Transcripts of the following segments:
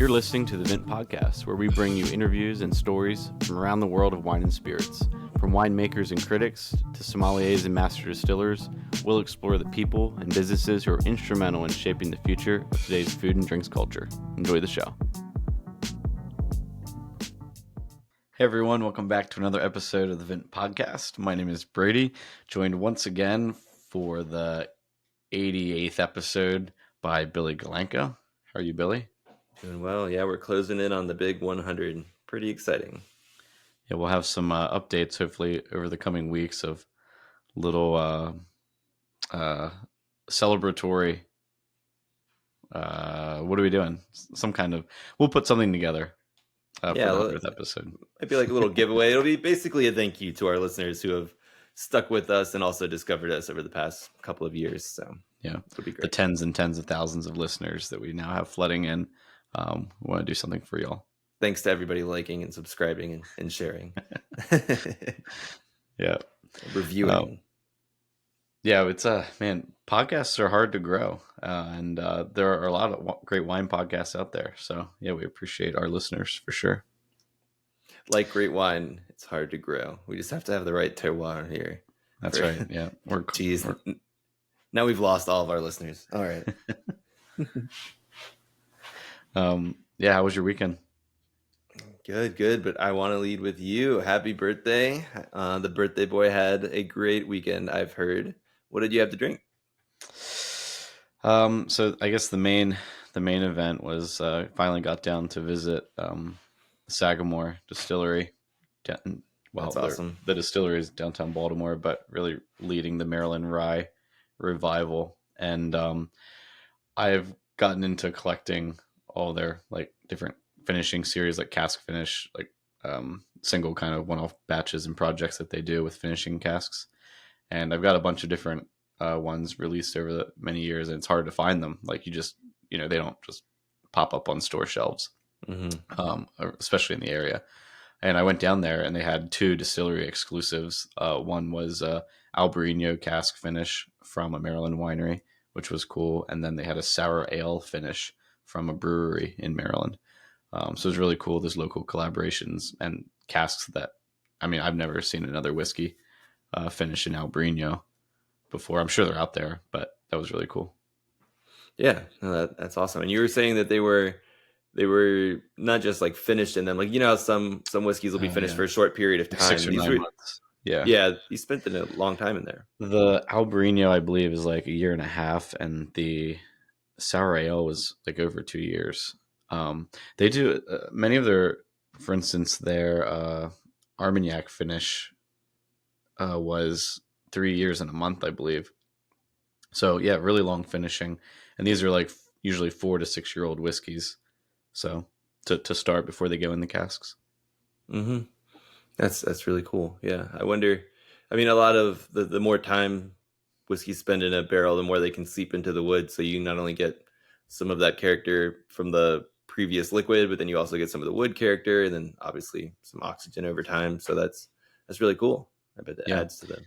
You're listening to the Vint Podcast, where we bring you interviews and stories from around the world of wine and spirits. From winemakers and critics to sommeliers and master distillers, we'll explore the people and businesses who are instrumental in shaping the future of today's food and drinks culture. Enjoy the show. Hey everyone, welcome back to another episode of the Vint Podcast. My name is Brady, joined once again for the 88th episode by Billy Galanko. How are you, Billy? Doing well. Yeah, we're closing in on the big 100. Pretty exciting. Yeah, we'll have some updates hopefully over the coming weeks of little celebratory. What are we doing? Some kind of. We'll put something together for the 100th episode. Might be like a little giveaway. It'll be basically a thank you to our listeners who have stuck with us and also discovered us over the past couple of years. So yeah, it'll be great. The tens and tens of thousands of listeners that we now have flooding in. We want to do something for y'all. Thanks to everybody liking and subscribing and sharing. Yeah. Reviewing. Yeah, it's man, podcasts are hard to grow. And there are a lot of great wine podcasts out there. So yeah, we appreciate our listeners for sure. Like great wine, it's hard to grow. We just have to have the right terroir here. That's right. Yeah. Now we've lost all of our listeners. All right. Yeah, how was your weekend? Good. But I want to lead with you. Happy birthday. The birthday boy had a great weekend, I've heard. What did you have to drink? So I guess the main event was finally got down to visit Sagamore Distillery. That's awesome. The distillery is downtown Baltimore, but really leading the Maryland rye revival. And I've gotten into collecting all their like different finishing series, like cask finish, like single kind of one-off batches and projects that they do with finishing casks. And I've got a bunch of different ones released over the many years, and it's hard to find them. Like they don't just pop up on store shelves, especially in the area. And I went down there and they had two distillery exclusives. One was Albarino cask finish from a Maryland winery, which was cool. And then they had a sour ale finish from a brewery in Maryland. So it was really cool. There's local collaborations and casks that, I've never seen another whiskey finish in Albarino before. I'm sure they're out there, but that was really cool. Yeah, no, that's awesome. And you were saying that they were not just like finished in them, like how some whiskeys will be finished for a short period of time. Like 6 or 9 months. Yeah. You spent a long time in there. The Albarino, I believe, is like 1.5 years, and the sour ale was like over 2 years. They do many of their, for instance, their Armagnac finish was 3 years and a month, I believe. So yeah, really long finishing, and these are like usually 4 to 6 year old whiskeys. So to start before they go in the casks. Mm-hmm. That's really cool. Yeah, I wonder. A lot of the more time whiskeys spend in a barrel, the more they can seep into the wood. So you not only get some of that character from the previous liquid, but then you also get some of the wood character, and then obviously some oxygen over time. So that's really cool. I bet that adds to them.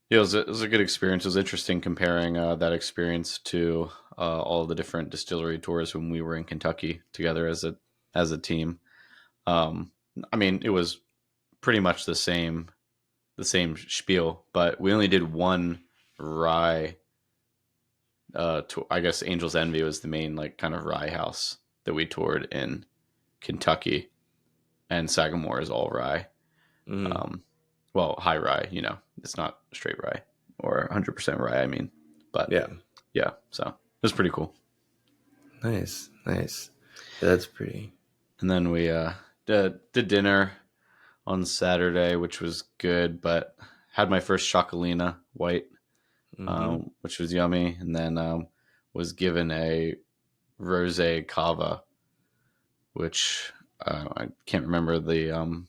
Yeah, it was a good experience. It was interesting comparing that experience to all the different distillery tours when we were in Kentucky together as a team. It was pretty much the same spiel, but we only did one rye. I guess Angel's Envy was the main like kind of rye house that we toured in Kentucky, and Sagamore is all rye. Well, high rye, it's not straight rye or 100% rye. But yeah. So it was pretty cool. Nice. Yeah, that's pretty. And then we did dinner on Saturday, which was good, but had my first Chocolina white, which was yummy. And then was given a rosé cava, which I can't remember the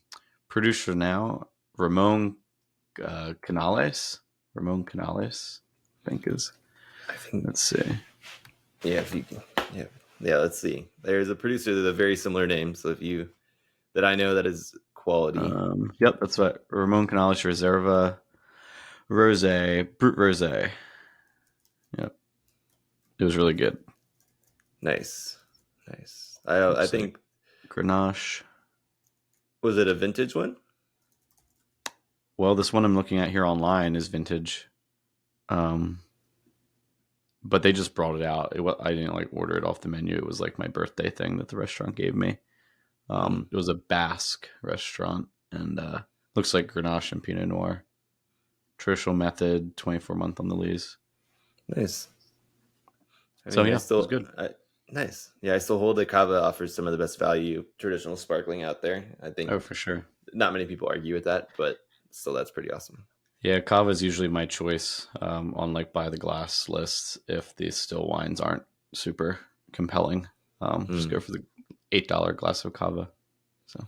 producer now. Ramon Canales, I think is. Let's see. Yeah, if you can. Yeah. Let's see. There's a producer with a very similar name. So that I know that is quality. Yep, that's right. Ramon Canales Reserva Rosé, Brut Rosé. Yep, it was really good. Nice. I Looks think, like Grenache. was it a vintage one? Well, this one I'm looking at here online is vintage. Um, but they just brought it out. I didn't like order it off the menu. It was like my birthday thing that the restaurant gave me. It was a Basque restaurant, and looks like Grenache and Pinot Noir. Traditional method, 24-month on the lees. Nice. I So mean, yeah, it was good. nice. Yeah, I still hold that Cava offers some of the best value traditional sparkling out there. I think Oh, for sure. not many people argue with that, but still, that's pretty awesome. Yeah, Cava is usually my choice on like by the glass lists if these still wines aren't super compelling. Just go for the $8 glass of Cava. So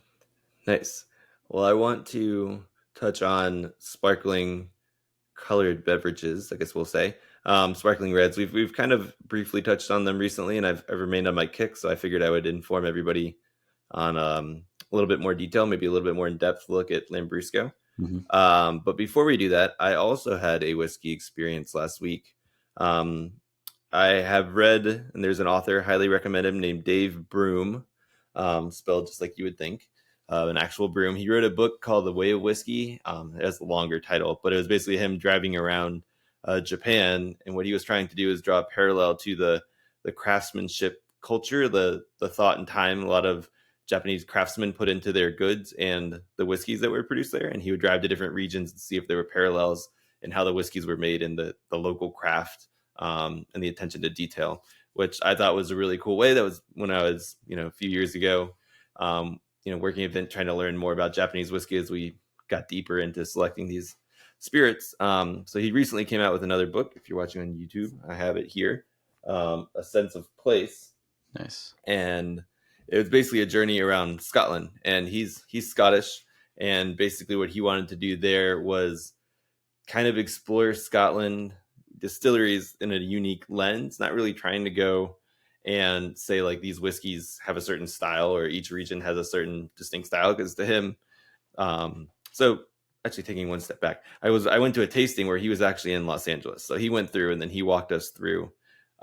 Nice. Well, I want to touch on sparkling colored beverages, I guess we'll say. Sparkling reds. We've kind of briefly touched on them recently, and I've remained on my kick, so I figured I would inform everybody on a little bit more detail, maybe a little bit more in-depth look at Lambrusco. But before we do that, I also had a whiskey experience last week. I have read, and there's an author, highly recommend him, named Dave Broom, spelled just like you would think, an actual broom. He wrote a book called The Way of Whiskey. It has a longer title, but it was basically him driving around Japan, and what he was trying to do is draw a parallel to the craftsmanship culture, the thought and time a lot of Japanese craftsmen put into their goods and the whiskeys that were produced there. And he would drive to different regions and see if there were parallels in how the whiskeys were made in the local craft, and the attention to detail, which I thought was a really cool way. That was when I was, a few years ago, working at Vint, trying to learn more about Japanese whiskey as we got deeper into selecting these spirits. So he recently came out with another book. If you're watching on YouTube, I have it here, A Sense of Place. nice. And it was basically a journey around Scotland, and he's Scottish, and basically what he wanted to do there was kind of explore Scotland distilleries in a unique lens, not really trying to go and say like these whiskeys have a certain style or each region has a certain distinct style, because to him, so actually taking one step back, I went to a tasting where he was actually in Los Angeles, so he went through and then he walked us through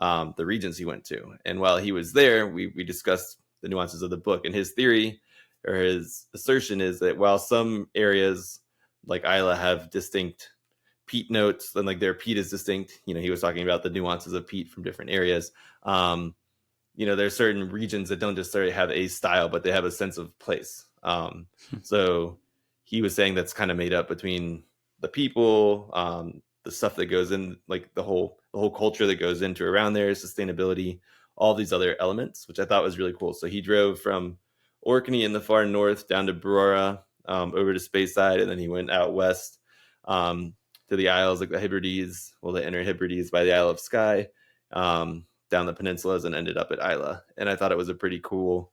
the regions he went to, and while he was there, we discussed the nuances of the book. And his theory or his assertion is that while some areas like Islay have distinct peat notes, and like their peat is distinct, he was talking about the nuances of peat from different areas. There's certain regions that don't necessarily have a style, but they have a sense of place. So he was saying that's kind of made up between the people, the stuff that goes in, like the whole culture that goes into around there, sustainability, all these other elements, which I thought was really cool. So he drove from Orkney in the far north down to Brora, over to Speyside, and then he went out west to the Isles, like the Hebrides, the Inner Hebrides by the Isle of Skye, down the peninsulas, and ended up at Islay. And I thought it was a pretty cool.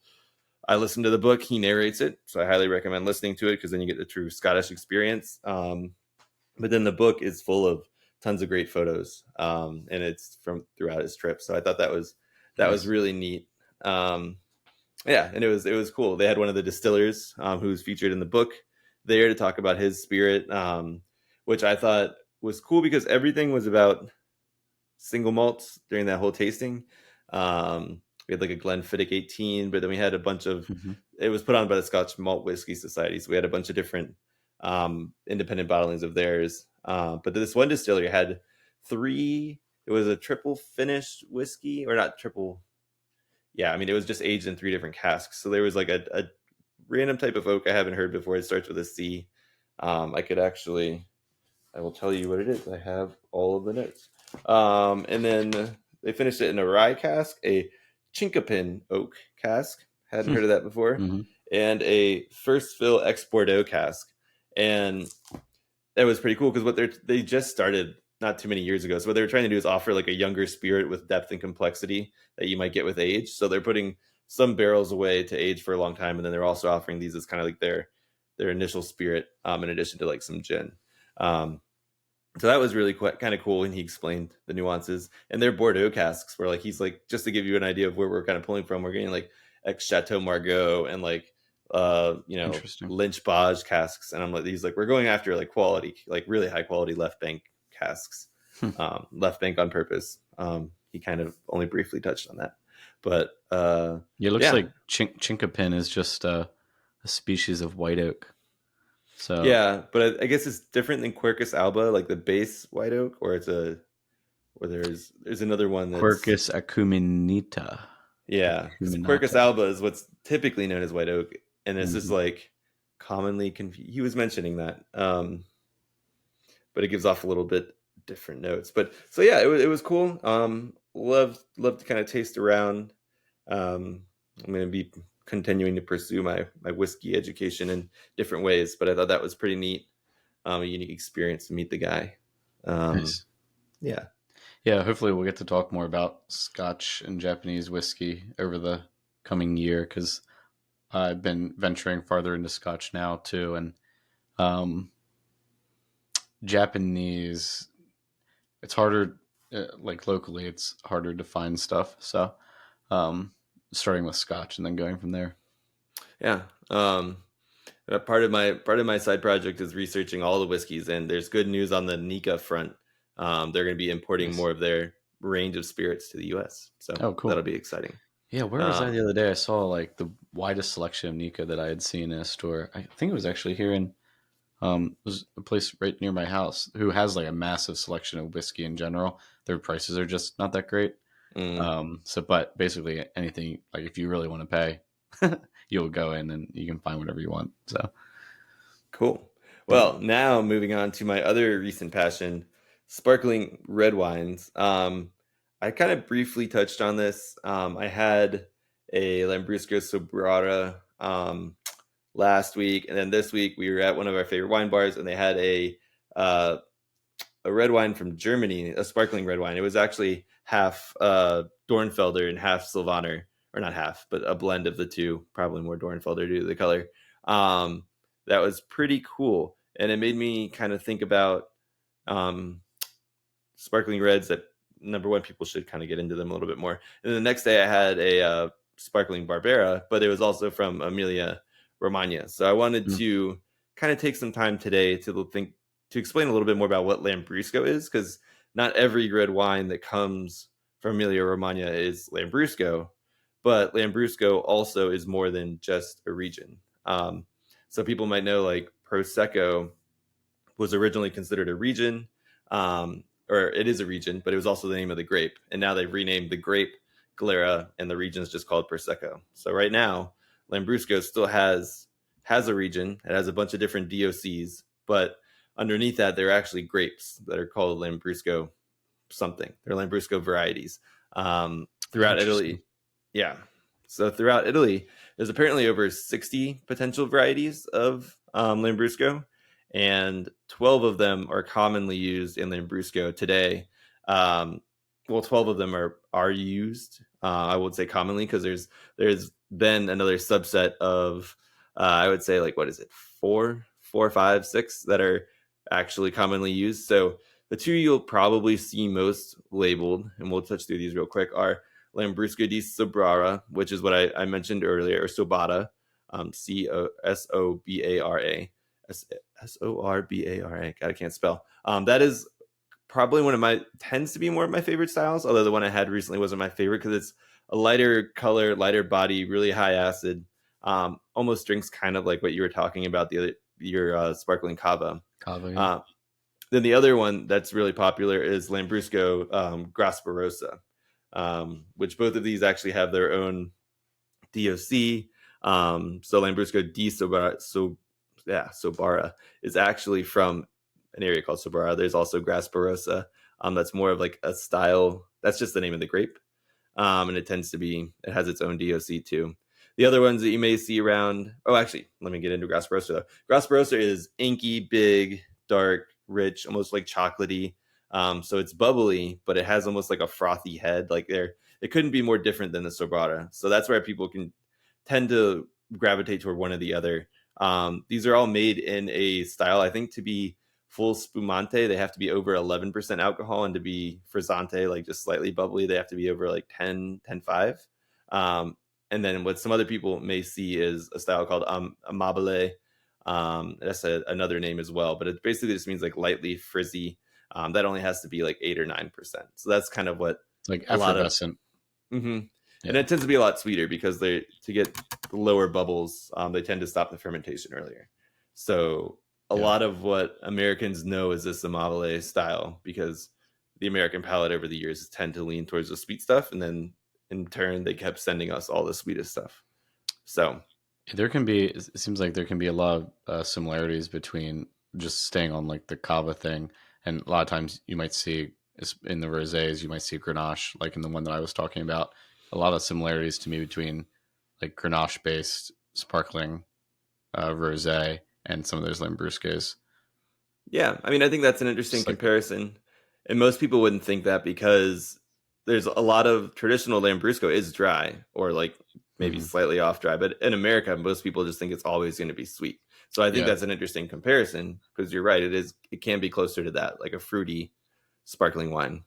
I listened to the book. He narrates it, so I highly recommend listening to it, because then you get the true Scottish experience. But then the book is full of tons of great photos, and it's from throughout his trip. So I thought that was really neat. And it was cool. They had one of the distillers who's featured in the book there to talk about his spirit, which I thought was cool because everything was about single malts during that whole tasting. We had like a Glenfiddich 18, but then we had a bunch of, it was put on by the Scotch Malt Whiskey Society. So we had a bunch of different independent bottlings of theirs. But this one distillery had 3, it was a triple finished whiskey, or not triple. Yeah, I mean, it was just aged in 3 different casks. So there was like a random type of oak I haven't heard before. It starts with a C. I will tell you what it is. I have all of the notes. And then they finished it in a rye cask, a Chinkapin oak cask. Hadn't heard of that before. And a first fill ex Bordeaux cask. And that was pretty cool because they just started not too many years ago. So what they were trying to do is offer like a younger spirit with depth and complexity that you might get with age. So they're putting some barrels away to age for a long time, and then they're also offering these as kind of like their initial spirit, in addition to like some gin. So that was really kind of cool when he explained the nuances. And their Bordeaux casks were like, he's like, just to give you an idea of where we're kind of pulling from, we're getting like ex Chateau Margaux and like Lynch Bage casks. And I'm like, he's like, we're going after like quality, like really high quality left bank casks, left bank on purpose. He kind of only briefly touched on that. But It looks like Chinkapin is just a species of white oak. So yeah, but I guess it's different than Quercus alba, like the base white oak, or there's another one that's Quercus acuminata. yeah. Quercus alba is what's typically known as white oak, and this is like commonly confused. He was mentioning that, but it gives off a little bit different notes. But so yeah, it was cool. Loved to kind of taste around. I'm going to be continuing to pursue my whiskey education in different ways, but I thought that was pretty neat. A unique experience to meet the guy. Nice. Yeah. Hopefully we'll get to talk more about Scotch and Japanese whiskey over the coming year, because I've been venturing farther into Scotch now too, and Japanese, it's harder. Like locally, it's harder to find stuff. So, starting with Scotch and then going from there. Yeah. Part of my side project is researching all the whiskeys, and there's good news on the Nika front. They're going to be importing more of their range of spirits to the U.S. So cool. That'll be exciting. Yeah, where was I the other day? I saw like the widest selection of Nika that I had seen in a store. I think it was actually here in it was a place right near my house who has like a massive selection of whiskey in general. Their prices are just not that great. But basically anything, like if you really want to pay, you'll go in and you can find whatever you want. So cool. Well, now moving on to my other recent passion, sparkling red wines. I kind of briefly touched on this. I had a Lambrusco Sobrara last week, and then this week we were at one of our favorite wine bars, and they had a red wine from Germany, a sparkling red wine. It was actually half Dornfelder and half Sylvaner, or not half, but a blend of the two, probably more Dornfelder due to the color. That was pretty cool, and it made me kind of think about sparkling reds that, number one, people should kind of get into them a little bit more. And the next day I had a sparkling Barbera, but it was also from Emilia Romagna. So I wanted to kind of take some time today to explain a little bit more about what Lambrusco is, because not every red wine that comes from Emilia Romagna is Lambrusco, but Lambrusco also is more than just a region. So people might know like Prosecco was originally considered a region, or it is a region, but it was also the name of the grape. And now they've renamed the grape Glera, and the region is just called Prosecco. So right now, Lambrusco still has a region. It has a bunch of different DOCs, but underneath that, there are actually grapes that are called Lambrusco something. They're Lambrusco varieties throughout Italy. Yeah. So throughout Italy, there's apparently over 60 potential varieties of Lambrusco, and 12 of them are commonly used in Lambrusco today. 12 of them are used, I would say commonly, because there's then another subset of, I would say, like, what is it, 4, 5, 6 that are actually commonly used. So the two you'll probably see most labeled, and we'll touch through these real quick, are Lambrusco di Sobrara, which is what I mentioned earlier, or Sobara, Sosobara. Sorbara. God, I can't spell. That is probably tends to be more of my favorite styles, although the one I had recently wasn't my favorite because it's a lighter color, lighter body, really high acid. Almost drinks kind of like what you were talking about, your sparkling cava. Yeah. Then the other one that's really popular is Lambrusco Grasparosa, which both of these actually have their own DOC. So Lambrusco di Sobara is actually from an area called Sobara. There's also Grasparosa. That's more of like a style. That's just the name of the grape. And it has its own DOC too. The other ones that you may see around, actually, let me get into Grasparosa though. Grasparosa is inky, big, dark, rich, almost like chocolatey. So it's bubbly, but it has almost like a frothy head. Like it couldn't be more different than the Sobara. So that's where people can tend to gravitate toward one or the other. These are all made in a style, I think, to be full spumante, they have to be over 11% alcohol, and to be frizzante, like just slightly bubbly, they have to be over like 10.5. And then what some other people may see is a style called amabile. That's another name as well, but it basically just means like lightly frizzy. That only has to be like 8 or 9%. So that's kind of what it's like effervescent. And it tends to be a lot sweeter because to get the lower bubbles, they tend to stop the fermentation earlier. So a lot of what Americans know is this Amavile style, because the American palate over the years tend to lean towards the sweet stuff, and then in turn they kept sending us all the sweetest stuff. So it seems like there can be a lot of similarities between just staying on like the cava thing, and a lot of times you might see in the rosés, you might see Grenache, like in the one that I was talking about. A lot of similarities to me between like Grenache based sparkling rosé and some of those Lambruscos. Yeah, I mean, I think that's an interesting comparison, and most people wouldn't think that because there's a lot of traditional Lambrusco is dry or like maybe slightly off dry, but in America, most people just think it's always going to be sweet. So I think that's an interesting comparison, because you're right, it can be closer to that, like a fruity sparkling wine.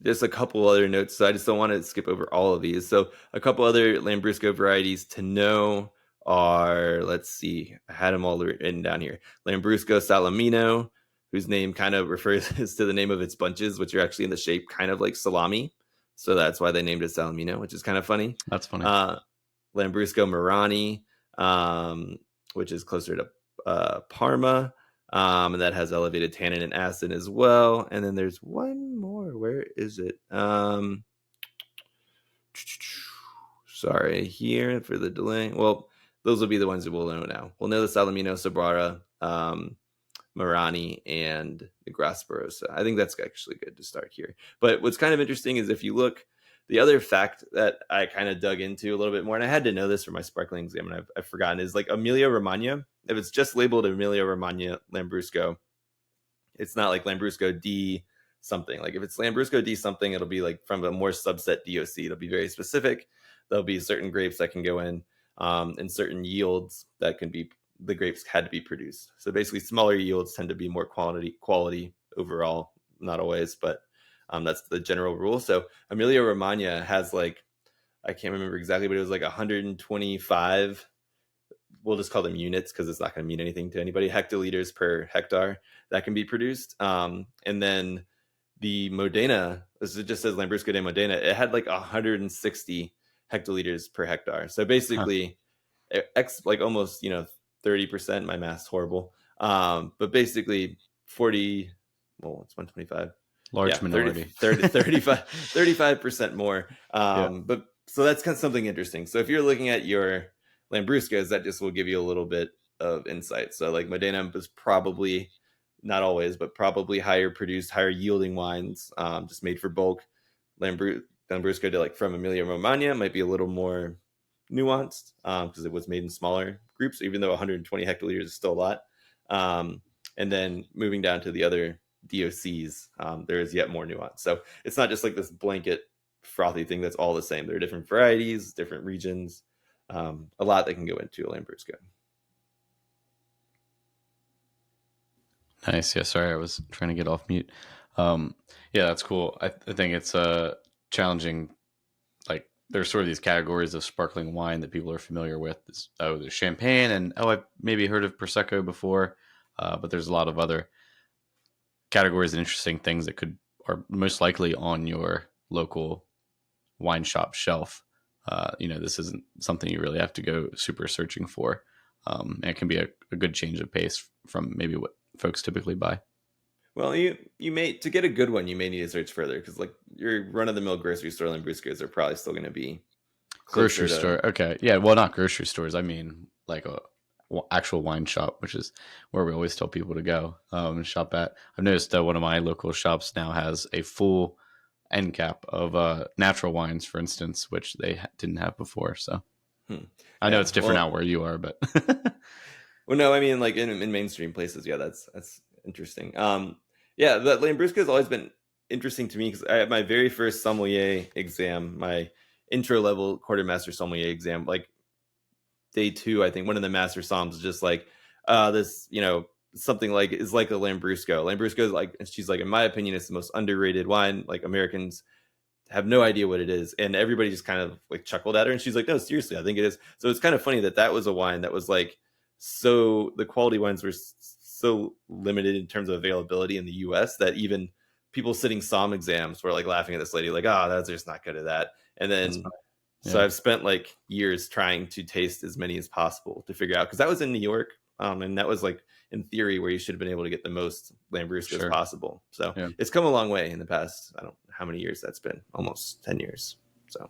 Just a couple other notes, so I just don't want to skip over all of these. So a couple other Lambrusco varieties to know are, let's see, I had them all written down here. Lambrusco Salamino, whose name kind of refers to the name of its bunches, which are actually in the shape kind of like salami. So that's why they named it Salamino, which is kind of funny. That's funny. Lambrusco Marani, which is closer to Parma. And that has elevated tannin and acid as well. And then there's one more. Where is it? Sorry, here for the delay. Well, those will be the ones that we'll know now. We'll know the Salamino, Sabrara, Marani, and the Grasparosa. I think that's actually good to start here. But what's kind of interesting is if you look, the other fact that I kind of dug into a little bit more, and I had to know this for my sparkling exam, and I've forgotten, is like Emilia Romagna. If it's just labeled Emilia Romagna Lambrusco, it's not like Lambrusco D something. Like if it's Lambrusco D something, it'll be like from a more subset DOC. It'll be very specific. There'll be certain grapes that can go in, and certain yields that can be, the grapes had to be produced. So basically smaller yields tend to be more quality overall, not always, but that's the general rule. So Emilia Romagna has like, I can't remember exactly, but it was like 125, we'll just call them units because it's not going to mean anything to anybody, hectoliters per hectare that can be produced. And then the Modena, this just says Lambrusco de Modena, it had like 160 hectoliters per hectare. So basically, like almost, 30%, my math's horrible. But basically 40, well, it's 125. Large minority. 35% more. But so that's kind of something interesting. So if you're looking at your Lambruscos, that just will give you a little bit of insight. So like Modena was probably, not always, but probably higher produced, higher yielding wines, just made for bulk. Lambrusco to like from Emilia Romagna might be a little more nuanced because it was made in smaller groups, even though 120 hectoliters is still a lot. And then moving down to the other DOCs, there is yet more nuance. So it's not just like this blanket frothy thing that's all the same. There are different varieties, different regions, a lot that can go into a Lambrusco. Nice. Yeah, sorry, I was trying to get off mute. Yeah, that's cool. I think it's challenging. Like there's sort of these categories of sparkling wine that people are familiar with. There's champagne, and I've maybe heard of Prosecco before, but there's a lot of other categories and interesting things that are most likely on your local wine shop shelf. This isn't something you really have to go super searching for. And it can be a good change of pace from maybe what folks typically buy. Well, you may, to get a good one, you may need to search further because like your run-of-the-mill grocery store Lambruscos are probably still going to be grocery store. Okay, yeah, well, not grocery stores. I mean, like a actual wine shop, which is where we always tell people to go and shop at. I've noticed that one of my local shops now has a full end cap of natural wines, for instance, which they didn't have before. So I know it's different out where you are, but well, no, I mean like in mainstream places, yeah, that's interesting. Yeah, the Lambrusco has always been interesting to me because I had my very first sommelier exam, my intro level quartermaster sommelier exam, like day 2, I think one of the master somms is just like this, something like is like a Lambrusco. Lambrusco is like, and she's like, in my opinion, it's the most underrated wine. Like Americans have no idea what it is, and everybody just kind of like chuckled at her, and she's like, no, seriously, I think it is. So it's kind of funny that was a wine that was like, so the quality wines were so limited in terms of availability in the US that even people sitting somm exams were like laughing at this lady, like, oh, that's just not good at that. And then so I've spent like years trying to taste as many as possible to figure out, because that was in New York, and that was like in theory where you should have been able to get the most Lambrusco as possible. So it's come a long way in the past. I don't know how many years that's been, almost 10 years. So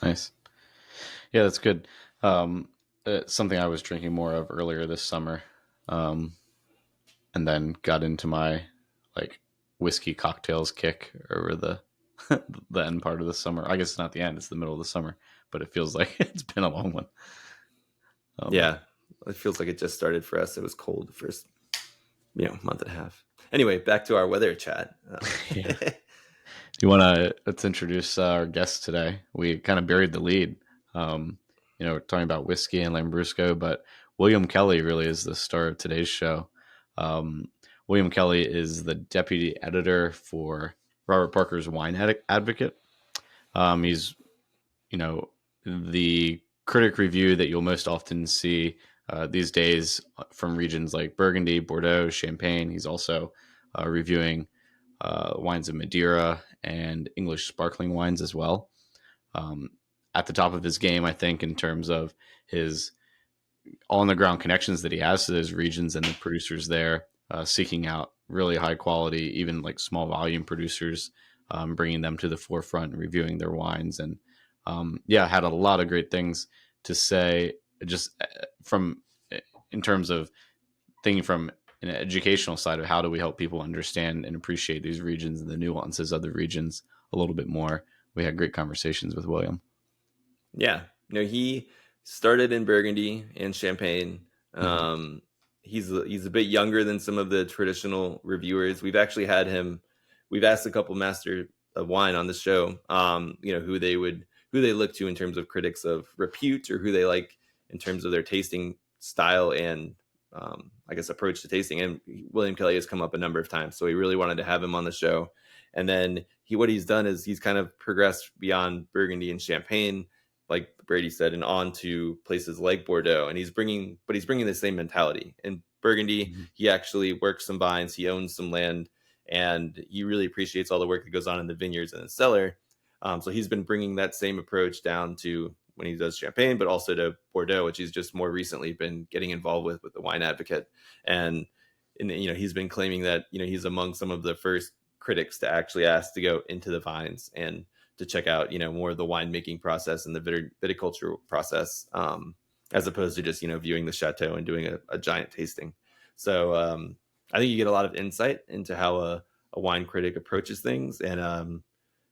nice. Yeah, that's good. Something I was drinking more of earlier this summer, and then got into my like whiskey cocktails kick over the the end part of the summer. I guess it's not the end; it's the middle of the summer, but it feels like it's been a long one. Yeah, it feels like it just started for us. It was cold the first, month and a half. Anyway, back to our weather chat. Let's introduce our guest today. We kind of buried the lead, talking about whiskey and Lambrusco, but William Kelley really is the star of today's show. William Kelley is the deputy editor for Robert Parker's Wine Advocate. He's, the critic review that you'll most often see these days from regions like Burgundy, Bordeaux, Champagne. He's also reviewing wines of Madeira and English sparkling wines as well. At the top of his game, I think, in terms of his on-the-ground connections that he has to those regions and the producers there, seeking out really high quality, even like small volume producers, bringing them to the forefront and reviewing their wines. And had a lot of great things to say, just in terms of thinking from an educational side of how do we help people understand and appreciate these regions and the nuances of the regions a little bit more. We had great conversations with William. Yeah, he started in Burgundy and Champagne. He's a bit younger than some of the traditional reviewers. We've actually had him. We've asked a couple master of wine on the show, who they look to in terms of critics of repute, or who they like in terms of their tasting style and approach to tasting. And William Kelley has come up a number of times, so we really wanted to have him on the show. And then what he's done is he's kind of progressed beyond Burgundy and Champagne, like Brady said, and on to places like Bordeaux. And he's bringing the same mentality. In Burgundy, he actually works some vines, he owns some land, and he really appreciates all the work that goes on in the vineyards and the cellar. So he's been bringing that same approach down to when he does Champagne, but also to Bordeaux, which he's just more recently been getting involved with the Wine Advocate. And he's been claiming that, he's among some of the first critics to actually ask to go into the vines and to check out, more of the winemaking process and the viticulture process, as opposed to just, viewing the chateau and doing a giant tasting. So I think you get a lot of insight into how a wine critic approaches things, and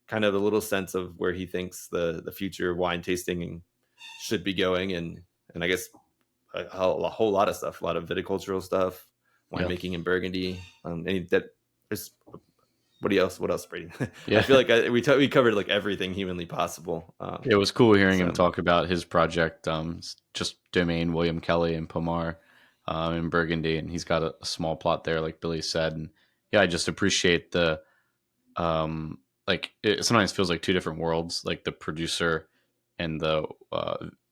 kind of a little sense of where he thinks the future of wine tasting should be going. And I guess a whole lot of stuff, a lot of viticultural stuff, winemaking in Burgundy. What else, Brady? I feel like we covered like everything humanly possible. It was cool hearing him talk about his project, just Domaine William Kelley in Parr, in Burgundy, and he's got a small plot there, like Billy said. And I just appreciate the it sometimes feels like two different worlds, like the producer and the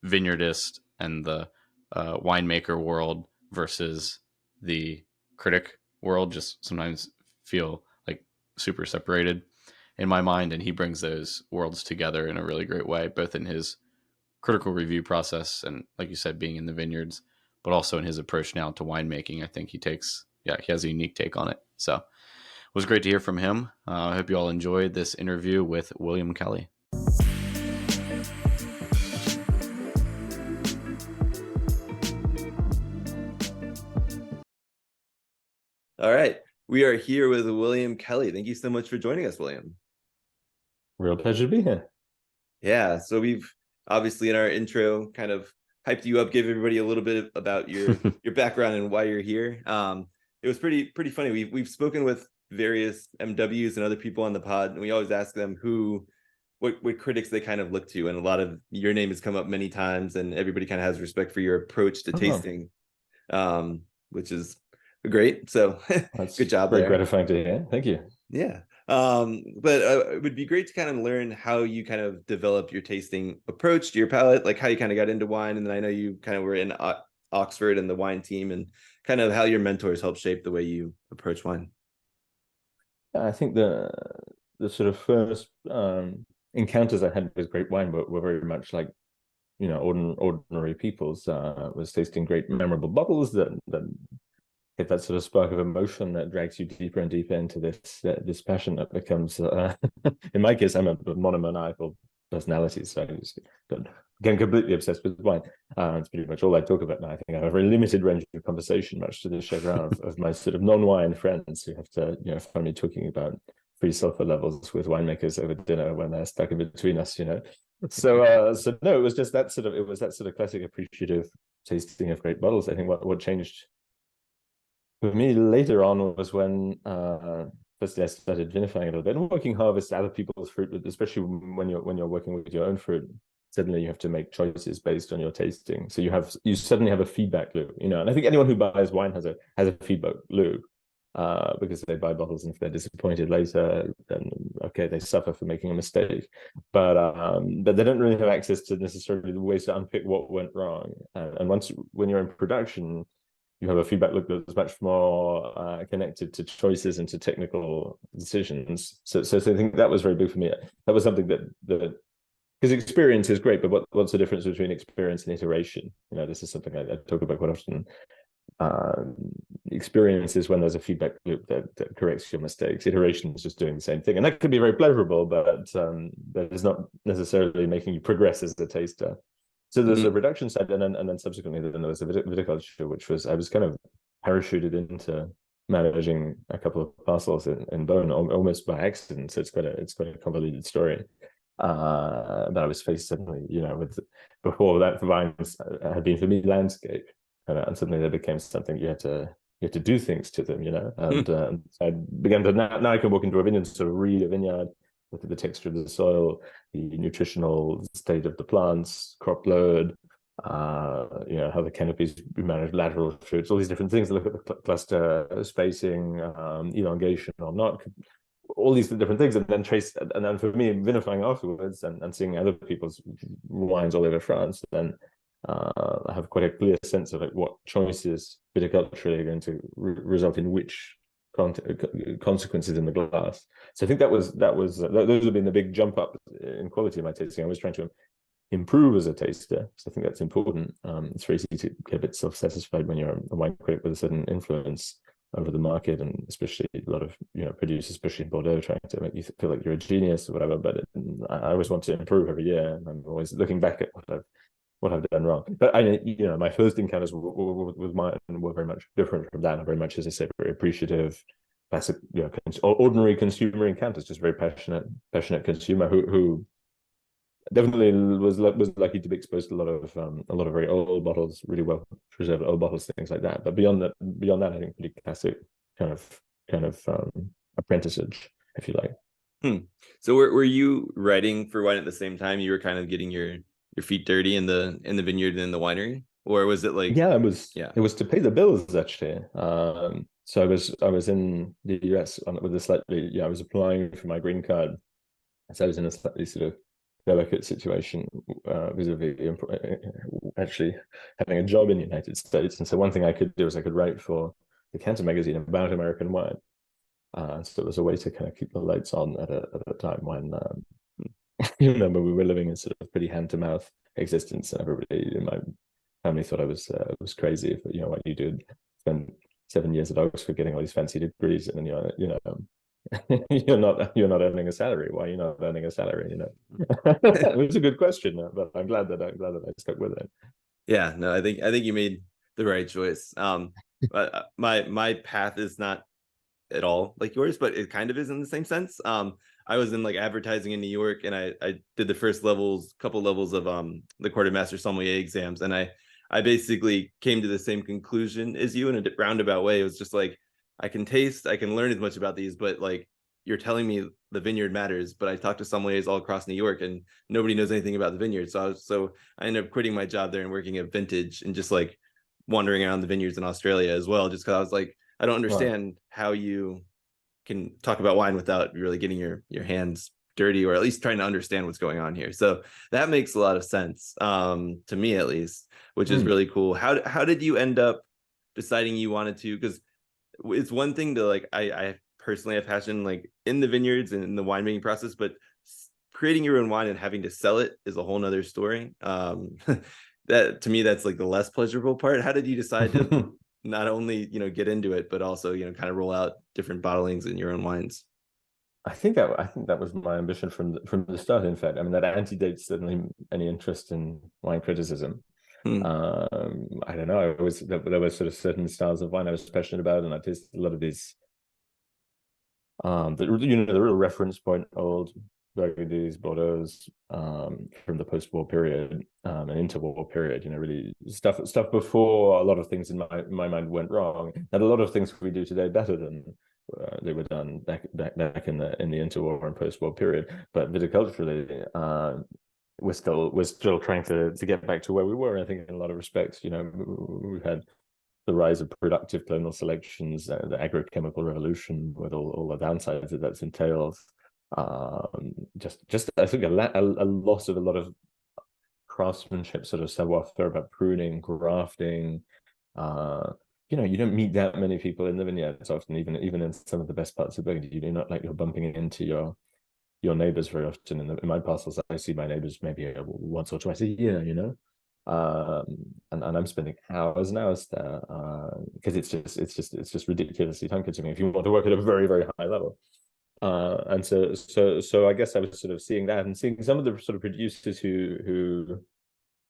vineyardist and the winemaker world versus the critic world. Just sometimes feel like super separated in my mind, and he brings those worlds together in a really great way, both in his critical review process and, like you said, being in the vineyards, but also in his approach now to winemaking. I think he has a unique take on it. So it was great to hear from him. I hope you all enjoyed this interview with William Kelley. All right. We are here with William Kelley. Thank you so much for joining us, William. Real pleasure to be here. Yeah. So we've obviously in our intro kind of hyped you up, give everybody a little bit about your background and why you're here. It was pretty funny. We've spoken with various MWs and other people on the pod, and we always ask them what critics they kind of look to, and a lot of your name has come up many times, and everybody kind of has respect for your approach to tasting, which is great. So good job very there. Gratifying to hear. Thank you. Yeah. But it would be great to kind of learn how you kind of develop your tasting approach to your palate, like how you kind of got into wine. And then I know you kind of were in Oxford and the wine team, and kind of how your mentors helped shape the way you approach wine. I think the sort of first encounters I had with great wine were very much like, ordinary people's. Was tasting great memorable bottles that get that sort of spark of emotion that drags you deeper and deeper into this passion that becomes. In my case, I'm a monomaniacal personality, so I just get completely obsessed with wine. It's pretty much all I talk about now. I think I have a very limited range of conversation, much to the chagrin of my sort of non-wine friends who have to, find me talking about free sulfur levels with winemakers over dinner when they're stuck in between us. So no, it was that sort of classic appreciative tasting of great bottles. I think what changed for me later on was when firstly I started vinifying a little bit and working harvest other people's fruit, especially when you're working with your own fruit. Suddenly you have to make choices based on your tasting. So you suddenly have a feedback loop, and I think anyone who buys wine has a feedback loop. Because they buy bottles and if they're disappointed later, then okay, they suffer for making a mistake. But they don't really have access to necessarily the ways to unpick what went wrong. And when you're in production, you have a feedback loop that's much more connected to choices and to technical decisions. So I think that was very big for me. That was something that because experience is great, but what's the difference between experience and iteration? This is something I talk about quite often. Experience is when there's a feedback loop that corrects your mistakes. Iteration is just doing the same thing, and that can be very pleasurable, but that is not necessarily making you progress as a taster. So there's a reduction side, and then subsequently there was a viticulture, which was I was kind of parachuted into managing a couple of parcels in Baum almost by accident. So it's quite a convoluted story. That I was faced suddenly, with before that vines had been for me landscape. And suddenly they became something you had to do things to them, and I began to now I can walk into a vineyard, sort of read a vineyard, look at the texture of the soil, the nutritional state of the plants, crop load, how the canopies manage lateral fruits, all these different things. Look at the cluster spacing, elongation or not, all these different things, and then trace. And then for me, vinifying afterwards and seeing other people's wines all over France, then I have quite a clear sense of what choices viticulturally are going to result in which consequences in the glass. So I think those have been the big jump up in quality of my tasting. I was trying to improve as a taster, so I think that's important. It's very easy to get a bit self-satisfied when you're a wine critic with a certain influence over the market, and especially a lot of producers, especially in Bordeaux, trying to make you feel like you're a genius or whatever. But I always want to improve every year, and I'm always looking back at what I've done wrong. But my first encounters with mine were very much different from that. I'm very much, as I said, very appreciative, classic, ordinary consumer encounters, just very passionate consumer who definitely was lucky to be exposed to a lot of very old bottles, really well preserved old bottles, things like that. But beyond that, I think pretty classic kind of apprenticeship, if you like. So were you writing for wine at the same time? You were kind of getting your feet dirty in the vineyard and in the winery, or was it like? It was to pay the bills actually. So I was in the US with a slightly I was applying for my green card, so I was in a slightly sort of delicate situation vis-a-vis actually having a job in the United States. And so one thing I could do is I could write for the Canton magazine about American wine. So it was a way to kind of keep the lights on at a time when you remember we were living in sort of pretty hand-to-mouth existence, and everybody in my family thought I was crazy for what you do, spend 7 years at Oxford getting all these fancy degrees, and then you're not earning a salary. Why are you not earning a salary? It was a good question, but I'm glad that I stuck with it. Yeah, no, I think you made the right choice. But my path is not at all like yours, but it kind of is in the same sense. I was in like advertising in New York, and I did the first couple levels of the quartermaster sommelier exams, and I basically came to the same conclusion as you in a roundabout way. It was just like, I can taste, I can learn as much about these, but like, you're telling me the vineyard matters, but I talked to sommeliers all across New York and nobody knows anything about the vineyard. So I ended up quitting my job there and working at Vintage and just like wandering around the vineyards in Australia as well, just because I was like, I don't understand how you can talk about wine without really getting your hands dirty, or at least trying to understand what's going on here. So that makes a lot of sense, to me at least, which is really cool. How did you end up deciding you wanted to? Because it's one thing to like, I've personally a passion like in the vineyards and in the winemaking process, but creating your own wine and having to sell it is a whole nother story. That to me, that's like the less pleasurable part. How did you decide to not only, get into it, but also, kind of roll out different bottlings in your own wines? I think that was my ambition from the start. In fact, I mean, that antedates certainly any interest in wine criticism. I don't know. There were sort of certain styles of wine I was passionate about, and I tasted a lot of these. The real reference point, old Burgundies, Bordeaux, from the post-war period and interwar period. Really stuff before a lot of things in my mind went wrong, and a lot of things we do today better than they were done back in the interwar and post-war period. But viticulturally, we're still trying to get back to where we were. I think in a lot of respects, we've had the rise of productive clonal selections, the agrochemical revolution with all the downsides that that's entails. Just I think a loss of a lot of craftsmanship, sort of savoir-faire about pruning, grafting. You don't meet that many people in the vineyards often, even in some of the best parts of Burgundy. You do not like you're bumping into your neighbors very often. In my parcels, I see my neighbors maybe once or twice a year, and I'm spending hours and hours there because it's just ridiculously time consuming if you want to work at a very, very high level. And so I guess I was sort of seeing that and seeing some of the sort of producers who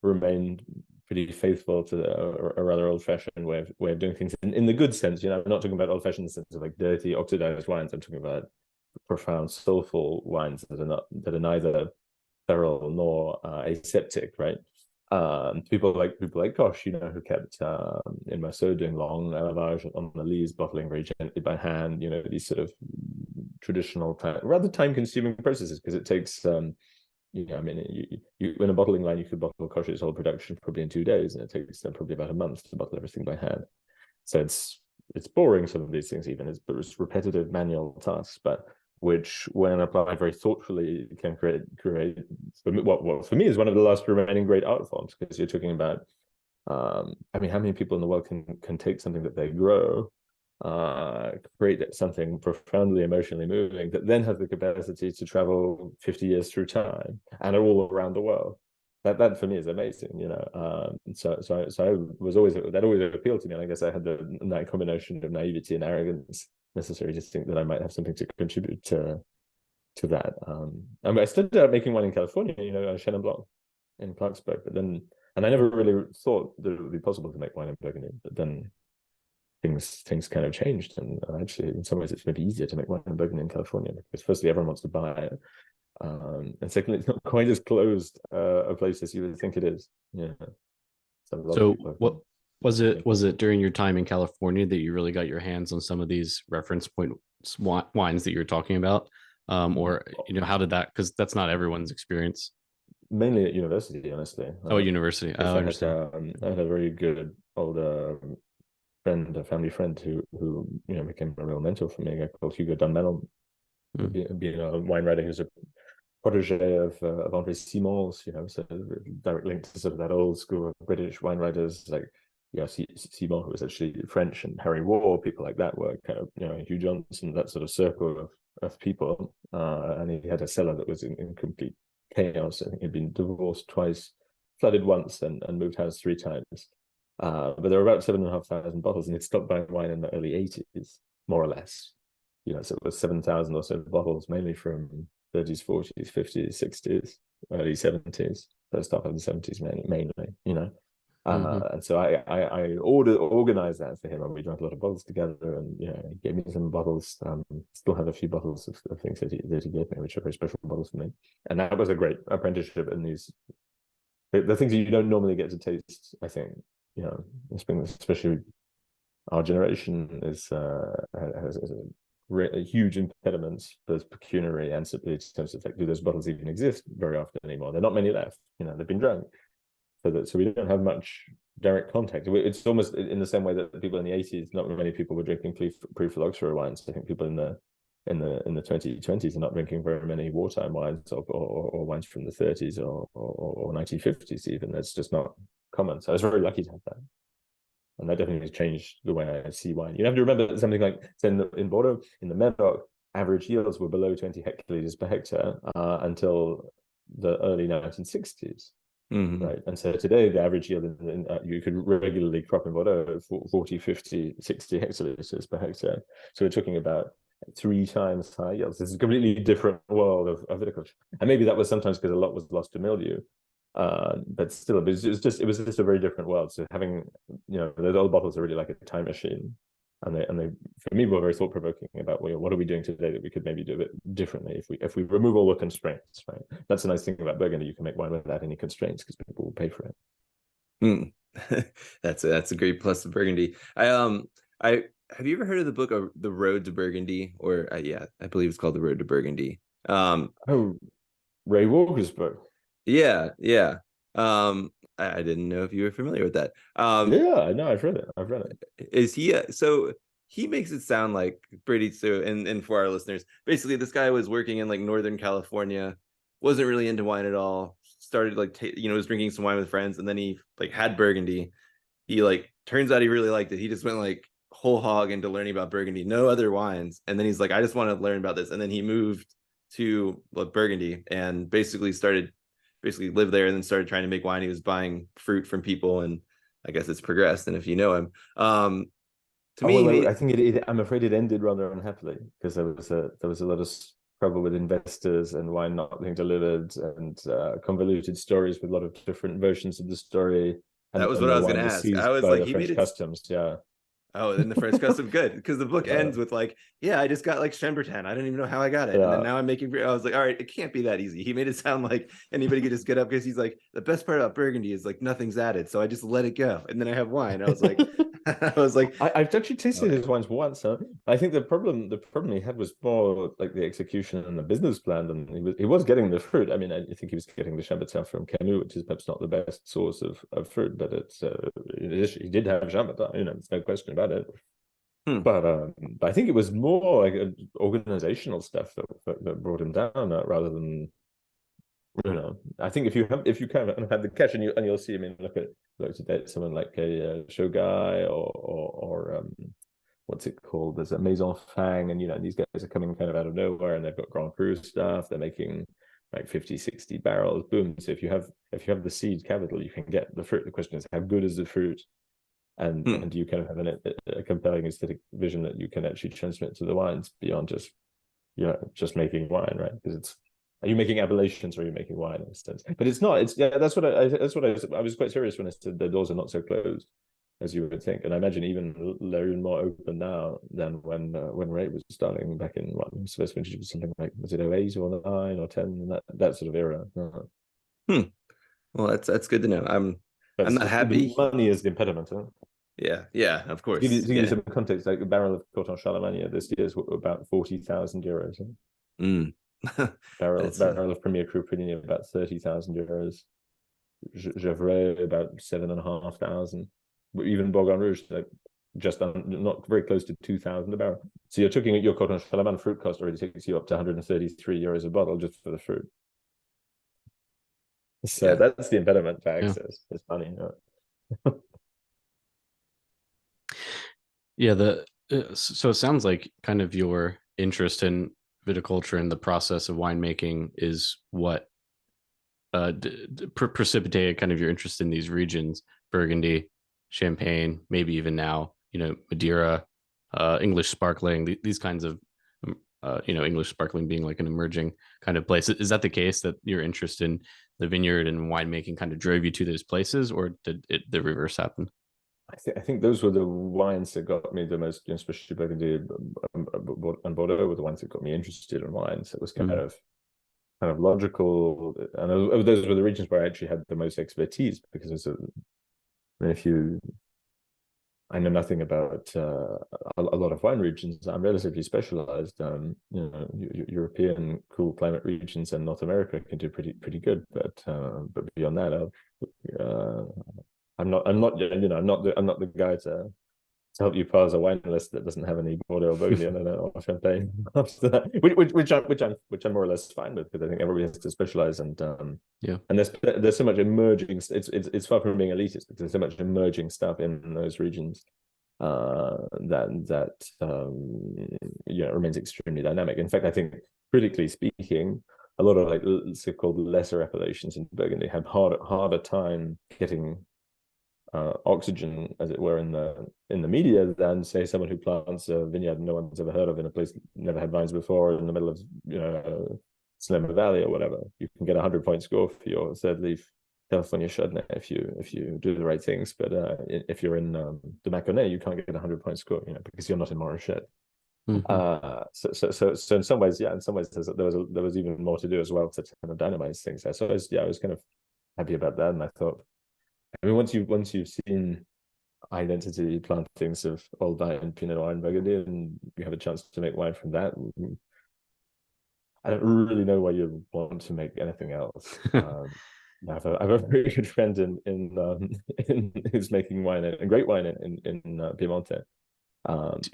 remained pretty faithful to a rather old-fashioned way of doing things in the good sense. I'm not talking about old-fashioned in the sense of like dirty oxidized wines. I'm talking about profound soulful wines that are neither feral nor aseptic, right? People like Koch, who kept in Marceau doing long lavage on the lees, bottling very gently by hand. These sort of traditional rather time-consuming processes because it takes. You in a bottling line, you could bottle Koch's whole production probably in 2 days, and it takes them probably about a month to bottle everything by hand. So it's boring, some of these things, even it's repetitive manual tasks, but which, when applied very thoughtfully, can create what for me is one of the last remaining great art forms, because you're talking about how many people in the world can take something that they grow, create something profoundly emotionally moving that then has the capacity to travel 50 years through time and are all around the world. That for me is amazing, so I was always, that always appealed to me, and I guess I had that combination of naivety and arrogance necessary to think that I might have something to contribute to that. I started out making wine in California, Chenin Blanc in Clarksburg, and I never really thought that it would be possible to make wine in Burgundy, but then things kind of changed, and actually in some ways it's maybe easier to make wine in Burgundy in California, because firstly everyone wants to buy it, and secondly it's not quite as closed a place as you would think it is. So what was it during your time in California that you really got your hands on some of these reference point wines that you're talking about, or how did that, because that's not everyone's experience? Mainly at university, honestly. University. I understand. I had a very good older friend, a family friend, who became a real mentor for me, a guy called Hugo Dunmelon, being a wine writer who's a protege of André Simons, so direct link to sort of that old school of British wine writers like Simon, who was actually French, and Harry Waugh, people like that were kind of, Hugh Johnson, that sort of circle of people. And he had a cellar that was in complete chaos. I think he'd been divorced twice, flooded once, and moved house 3 times. But there were about 7,500 bottles, and he'd stopped buying wine in the early 80s, more or less. So it was 7,000 or so bottles, mainly from 30s, 40s, 50s, 60s, early 70s, first half of the 70s mainly, And so I organized that for him, and we drank a lot of bottles together, and he gave me some bottles. Still have a few bottles of things that he gave me, which are very special bottles for me. And that was a great apprenticeship in these the things that you don't normally get to taste. I think especially our generation has huge impediments, both pecuniary and simply in terms of do those bottles even exist very often anymore? There are not many left. They've been drunk. So we don't have much direct contact. It's almost in the same way that people in the 80s, not many people were drinking pre-phylloxera wines. I think people in the 2020s are not drinking very many wartime wines or wines from the 30s or 1950s even. That's just not common. So I was very lucky to have that. And that definitely has changed the way I see wine. You have to remember that something like, say, in Bordeaux, in the Medoc, average yields were below 20 hectoliters per hectare until the early 1960s. Mm-hmm. Right. And so today, the average yield you could regularly crop in Bordeaux 40, 50, 60 hectoliters per hectare. So we're talking about 3 times higher yields. This is a completely different world of viticulture. And maybe that was sometimes because a lot was lost to mildew. But still, it was just a very different world. So having, those old bottles are really like a time machine. And they for me were very thought provoking about, well, what are we doing today that we could maybe do a bit differently if we remove all the constraints, right? That's a nice thing about Burgundy. You can make wine without any constraints because people will pay for it. That's a great plus of Burgundy. I have you ever heard of the book The Road to Burgundy? Or I believe it's called The Road to Burgundy. Ray Walker's book. Yeah. I didn't know if you were familiar with that. Yeah, no, I've read it. Is he so he makes it sound like Brady, so and for our listeners, basically this guy was working in like Northern California, wasn't really into wine at all, started like was drinking some wine with friends, and then he like had Burgundy. He like turns out he really liked it. He just went like whole hog into learning about Burgundy, no other wines, and then he's like, I just want to learn about this. And then he moved to Burgundy and basically lived there, and then started trying to make wine. He was buying fruit from people, and I guess it's progressed. And if you know him, I think I'm afraid it ended rather unhappily, because there was a lot of trouble with investors and wine not being delivered, and convoluted stories with a lot of different versions of the story. And that was what I was going to ask. I was like, he made it customs, yeah. Oh, and the French custom, good, because the book ends with like, I just got like Chambertin. I don't even know how I got it, and then now I'm making. I was like, all right, it can't be that easy. He made it sound like anybody could just get up, because he's like, the best part about Burgundy is like nothing's added, so I just let it go, and then I have wine. I was like, I've actually tasted his wines once. I think the problem he had was more like the execution and the business plan, and he was getting the fruit. I mean, I think he was getting the Chambertin from Camus, which is perhaps not the best source of fruit, but he did have Chambertin. There's no question about it. But I think it was more like organizational stuff that brought him down, rather than, I think if you kind of have the cash, and you'll see, I mean, look today at someone like a Shogai or what's it called? There's a Maison Fang, and these guys are coming kind of out of nowhere, and they've got Grand Cru stuff. They're making like 50, 60 barrels. Boom. So if you have the seed capital, you can get the fruit. The question is, how good is the fruit? And do you kind of have a compelling aesthetic vision that you can actually transmit to the wines beyond just making wine, right? Because are you making appellations, or are you making wine instead? But it's not. That's what I was quite serious when I said the doors are not so closed as you would think. And I imagine even they're even more open now than when Ray was starting back in his first vintage was something like, was it 08 or 9 or 10, and that sort of era. Well, that's good to know. I'm not happy. Money is the impediment, huh? Yeah, of course. To give you some context, like a barrel of Corton Charlemagne this year is about 40,000 euros. barrel of Premier Cru Prunier about 30,000 euros. Gevrey about 7,500. Even Bourgogne Rouge, like just not very close to 2,000 a barrel. So you're talking your Corton Charlemagne fruit cost already takes you up to 133 euros a bottle just for the fruit. So that's the impediment to access. It's money. So it sounds like kind of your interest in viticulture and the process of winemaking is what precipitated kind of your interest in these regions: Burgundy, Champagne, maybe even now, Madeira, English sparkling, these kinds of, English sparkling being like an emerging kind of place. Is that the case, that your interest in the vineyard and winemaking kind of drove you to those places, or did the reverse happen? I think those were the wines that got me the most, especially Burgundy and Bordeaux were the ones that got me interested in wine. So it was kind of logical, and those were the regions where I actually had the most expertise, because I know nothing about a lot of wine regions. I'm relatively specialized. European cool climate regions and North America can do pretty good, but beyond that, I'm not the guy to help you pass a wine list that doesn't have any Bordeaux or Burgundy or Champagne after that, which I'm more or less fine with, because I think everybody has to specialize, and and there's so much emerging. It's far from being elitist, because there's so much emerging stuff in those regions that remains extremely dynamic. In fact, I think critically speaking, a lot of like so-called lesser appellations in Burgundy have harder time getting oxygen, as it were, in the media than, say, someone who plants a vineyard no one's ever heard of in a place never had vines before, in the middle of Sonoma Valley or whatever. You can get a 100-point score for your third leaf California Chardonnay if you do the right things. But if you're in the Mâconnais, you can't get a 100-point score, because you're not in Montrachet. So in some ways, there was even more to do as well to kind of dynamize things there. So I was kind of happy about that, and I thought, I mean, once you've seen high density plantings of old vine, Pinot Noir, and Burgundy, and you have a chance to make wine from that, I don't really know why you want to make anything else. I have a very good friend in who's making wine, and great wine in Piemonte.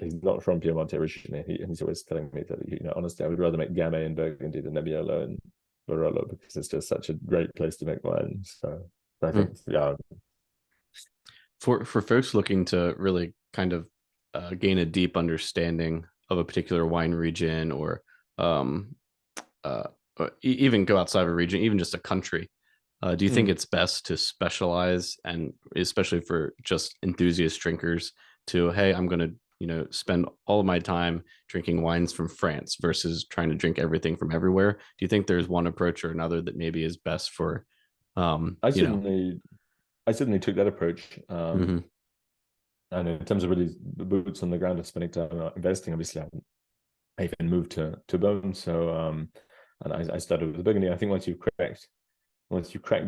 He's not from Piemonte originally. He's always telling me that, honestly, I would rather make Gamay in Burgundy than Nebbiolo and Barolo, because it's just such a great place to make wine. So I think, For folks looking to really kind of gain a deep understanding of a particular wine region, or even go outside of a region, even just a country, do you think it's best to specialize, and especially for just enthusiast drinkers, to, hey, I'm going to spend all of my time drinking wines from France versus trying to drink everything from everywhere? Do you think there's one approach or another that maybe is best for I certainly took that approach. And in terms of really the boots on the ground of spending time investing, obviously I even moved to Baum. So and I started with Burgundy. I think once you crack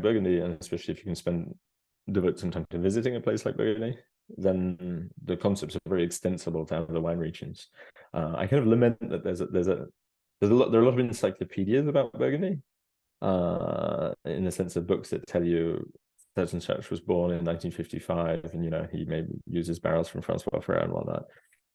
Burgundy, and especially if you can devote some time to visiting a place like Burgundy, then the concepts are very extensible to other wine regions. I kind of lament that there are a lot of encyclopedias about Burgundy, in the sense of books that tell you such and such was born in 1955, and he maybe uses barrels from Francois Ferrer and whatnot.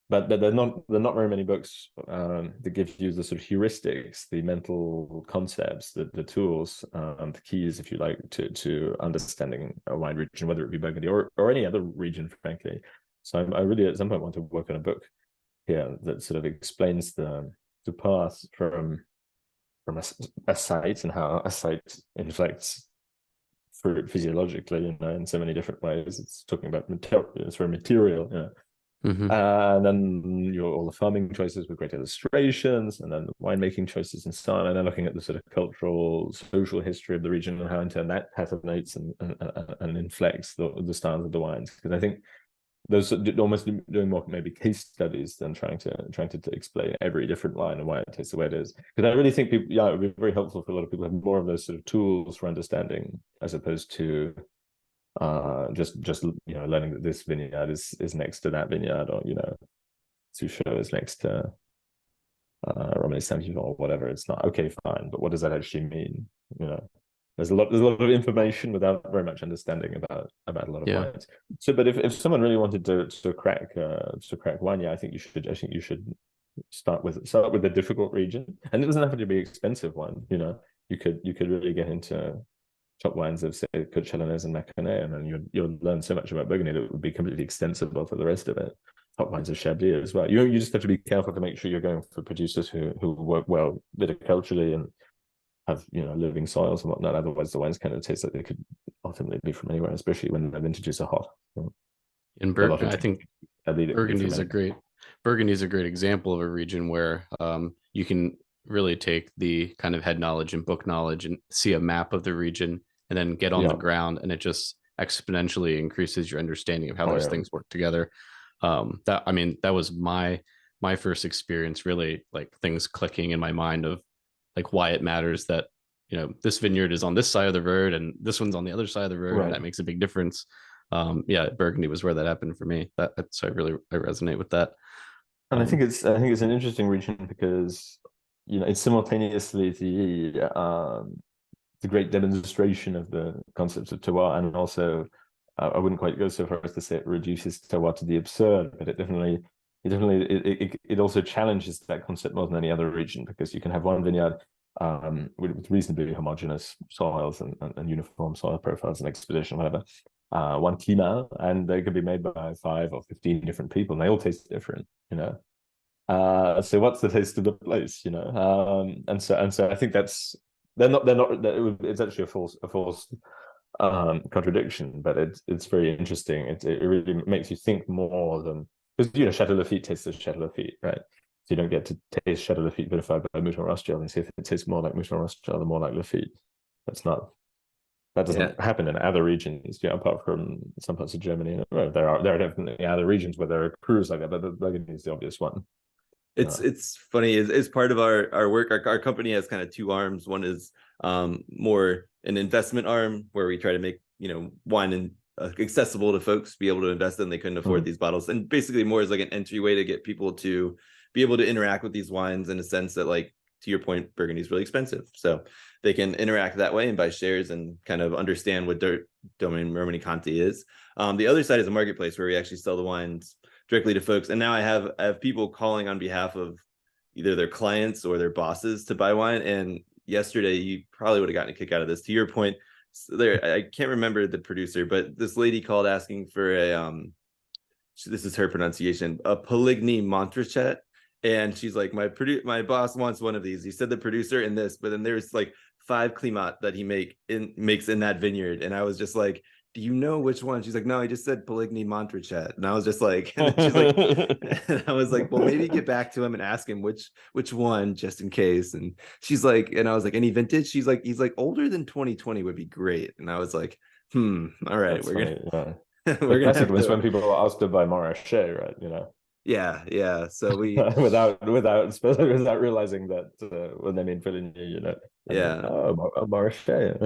But there are not very many books that give you the sort of heuristics, the mental concepts, the tools, the keys, if you like, to understanding a wine region, whether it be Burgundy or any other region, frankly. So I really at some point want to work on a book here that sort of explains the path from a site, and how a site inflects fruit physiologically, in so many different ways. It's talking about material. It's very material, and then all the farming choices with great illustrations, and then the winemaking choices and so on, and then looking at the sort of cultural, social history of the region, and how in turn that patternates and inflects the styles of the wines. Because I think those almost doing more maybe case studies than trying to explain every different wine and why it tastes the way it is. Because I really think people, it would be very helpful for a lot of people to have more of those sort of tools for understanding, as opposed to just learning that this vineyard is next to that vineyard, or Souchot is next to Romanée Saint-Vivant or whatever. It's not okay, fine, but what does that actually mean? There's a lot of information without very much understanding about a lot of wines. So, but if someone really wanted to crack wine, I think you should start with a difficult region, and it doesn't have to be an expensive one. You could really get into top wines of, say, Côte Chalonnaise and Mâconnais, and then you'll learn so much about Burgundy that would be completely extensible for the rest of it. Top wines of Chablis as well. You just have to be careful to make sure you're going for producers who work well viticulturally and have living soils and whatnot. Otherwise, the wines kind of taste like they could ultimately be from anywhere, especially when the vintages are hot. In Burgundy, I think Burgundy is a great example of a region where you can really take the kind of head knowledge and book knowledge and see a map of the region, and then get on the ground, and it just exponentially increases your understanding of how those things work together. That was my first experience, really, like things clicking in my mind of like why it matters that this vineyard is on this side of the road and this one's on the other side of the road, and that makes a big difference. Burgundy was where that happened for me. So I resonate with that. And I think it's an interesting region because it's simultaneously the great demonstration of the concepts of terroir, and also I wouldn't quite go so far as to say it reduces terroir to the absurd, but it also challenges that concept more than any other region, because you can have one vineyard with reasonably homogeneous soils and uniform soil profiles and expedition, whatever, one climat, and they could be made by 5 or 15 different people, and they all taste different, so what's the taste of the place, and so I think it's actually a false contradiction, but it's very interesting. It really makes you think more than, because Chateau Lafite tastes of Chateau Lafite, right? So you don't get to taste Chateau Lafite vinified by Mouton Rothschild and see if it tastes more like Mouton Rothschild or more like Lafite. That doesn't happen in other regions, apart from some parts of Germany. Well, there are definitely other regions where there are crews like that, but Burgundy is the obvious one. It's funny, as part of our work, our company has kind of two arms. One is more an investment arm, where we try to make wine accessible to folks, be able to invest in. They couldn't afford these bottles, and basically more as like an entryway to get people to be able to interact with these wines, in a sense that, like, to your point, Burgundy is really expensive, so they can interact that way and buy shares and kind of understand what Domaine Romanée-Conti is. The other side is a marketplace where we actually sell the wines directly to folks, and now I have people calling on behalf of either their clients or their bosses to buy wine. And yesterday, you probably would have gotten a kick out of this. To your point, I can't remember the producer, but this lady called asking for this is her pronunciation, a Poligny Montrachet. And she's like, my boss wants one of these. He said the producer in this, but then there's like 5 climat that he makes in that vineyard. And I was just like, do you know which one? She's like, no, I just said Poligny Montrachet. And I was just like, and she's like, and I was like, well, maybe get back to him and ask him which one, just in case. And she's like, and I was like, any vintage? He's like, older than 2020 would be great. And I was like, all right, that's funny, we're gonna have to, when people are asked to buy Montrachet, right? Yeah. So we without realizing that when they mean Poligny, Montrachet.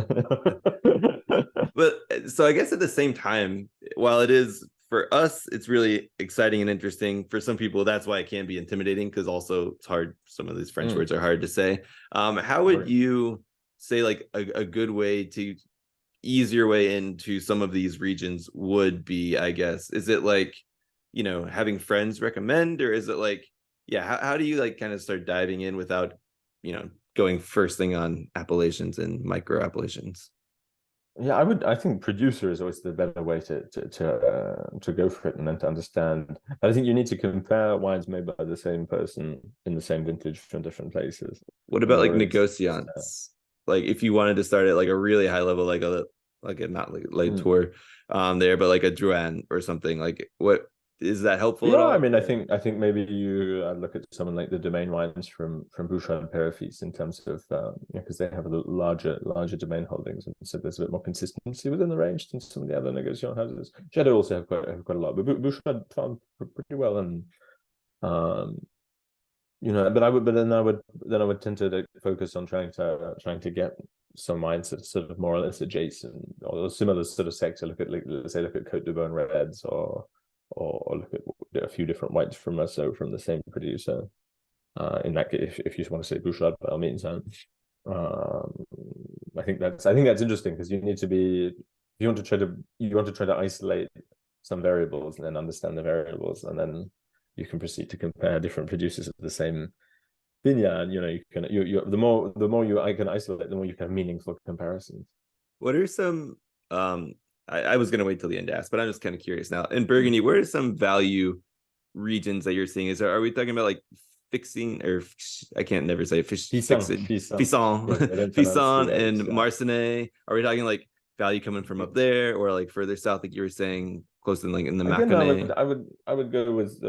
But so I guess at the same time, while it is for us, it's really exciting and interesting. For some people, that's why it can be intimidating, because also it's hard. Some of these French words are hard to say. How would you say, like, a good way to easier way into some of these regions would be, I guess? Is it like, having friends recommend, or is it like, how do you like kind of start diving in without, going first thing on appellations and micro appellations? Yeah, I think producer is always the better way to go for it, and then to understand. I think you need to compare wines made by the same person in the same vintage from different places. What about like negociants? Like, if you wanted to start at like a really high level, like a not like tour there, but like a Drouin or something, like, what is that helpful at all? I mean, I think maybe you look at someone like the Domaine wines from Bouchard and Perrotti, in terms of because they have a larger domain holdings, and so there's a bit more consistency within the range than some of the other negociant houses. Shadow also have quite a lot, but Bouchard found pretty well, and but I would tend to focus on trying to get some wines that are sort of more or less adjacent or similar sort of sector. Look at Côte de Beaune Reds, or look at a few different whites from the same producer. In that case, if you want to say Bouchard, by all means. I think that's interesting, because you need to be, you want to try to isolate some variables and then understand the variables, and then you can proceed to compare different producers of the same vineyard. The more you can isolate, the more you can have meaningful comparisons. What are some I was going to wait till the end to ask, but I'm just kind of curious now. In Burgundy, where are some value regions that you're seeing? Are we talking about like fixing, or I can't never say Fisson and Marcinay? Are we talking like value coming from up there, or like further south, like you were saying, close to like in the Mack? I would go with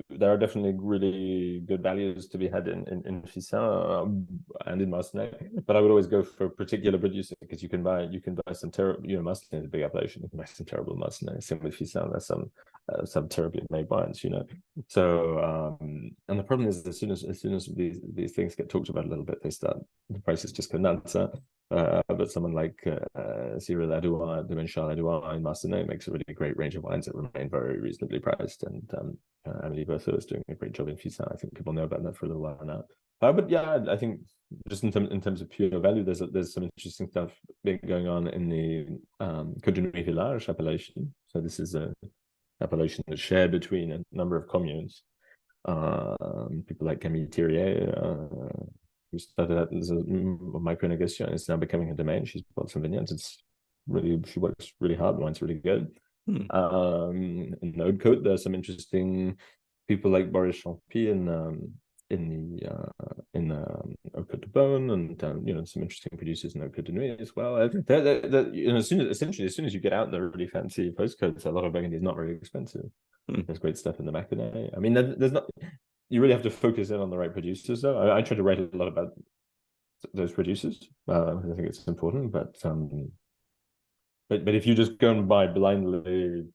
there are definitely really good values to be had in Fisson and in Marcinay, but I would always go for a particular producer, because you can buy some terrible, Marcinay is a big appellation, you can buy some terrible Marcinay. Same with Fisson, there's some terribly made wines, So and the problem is, as soon as these things get talked about a little bit, the prices just go nuts. But someone like Cyril Adouin, Domaine Adouin in Marseille makes a really great range of wines that remain very reasonably priced. And Amélie Berthaud is doing a great job in Fissin. I think people know about that for a little while now. But yeah, I think just in terms of pure value, there's some interesting stuff going on in the Côte de Nuit Village appellation. So this is a appellation that's shared between a number of communes. People like Camille Thirier, who started out as a micro-negociant, is now becoming a domain. She's bought some vineyards. She works really hard. The wine's really good. In the Haute Côte, there's some interesting people like Boris Champy in Côte de Beaune, and some interesting producers in Côte de Nuit as well. As soon as you get out the really fancy postcodes, a lot of Burgundy is not very expensive. There's great stuff in the Mâconnais. I mean, there's not. You really have to focus in on the right producers, though. I try to write a lot about those producers. I think it's important, but if you just go and buy blindly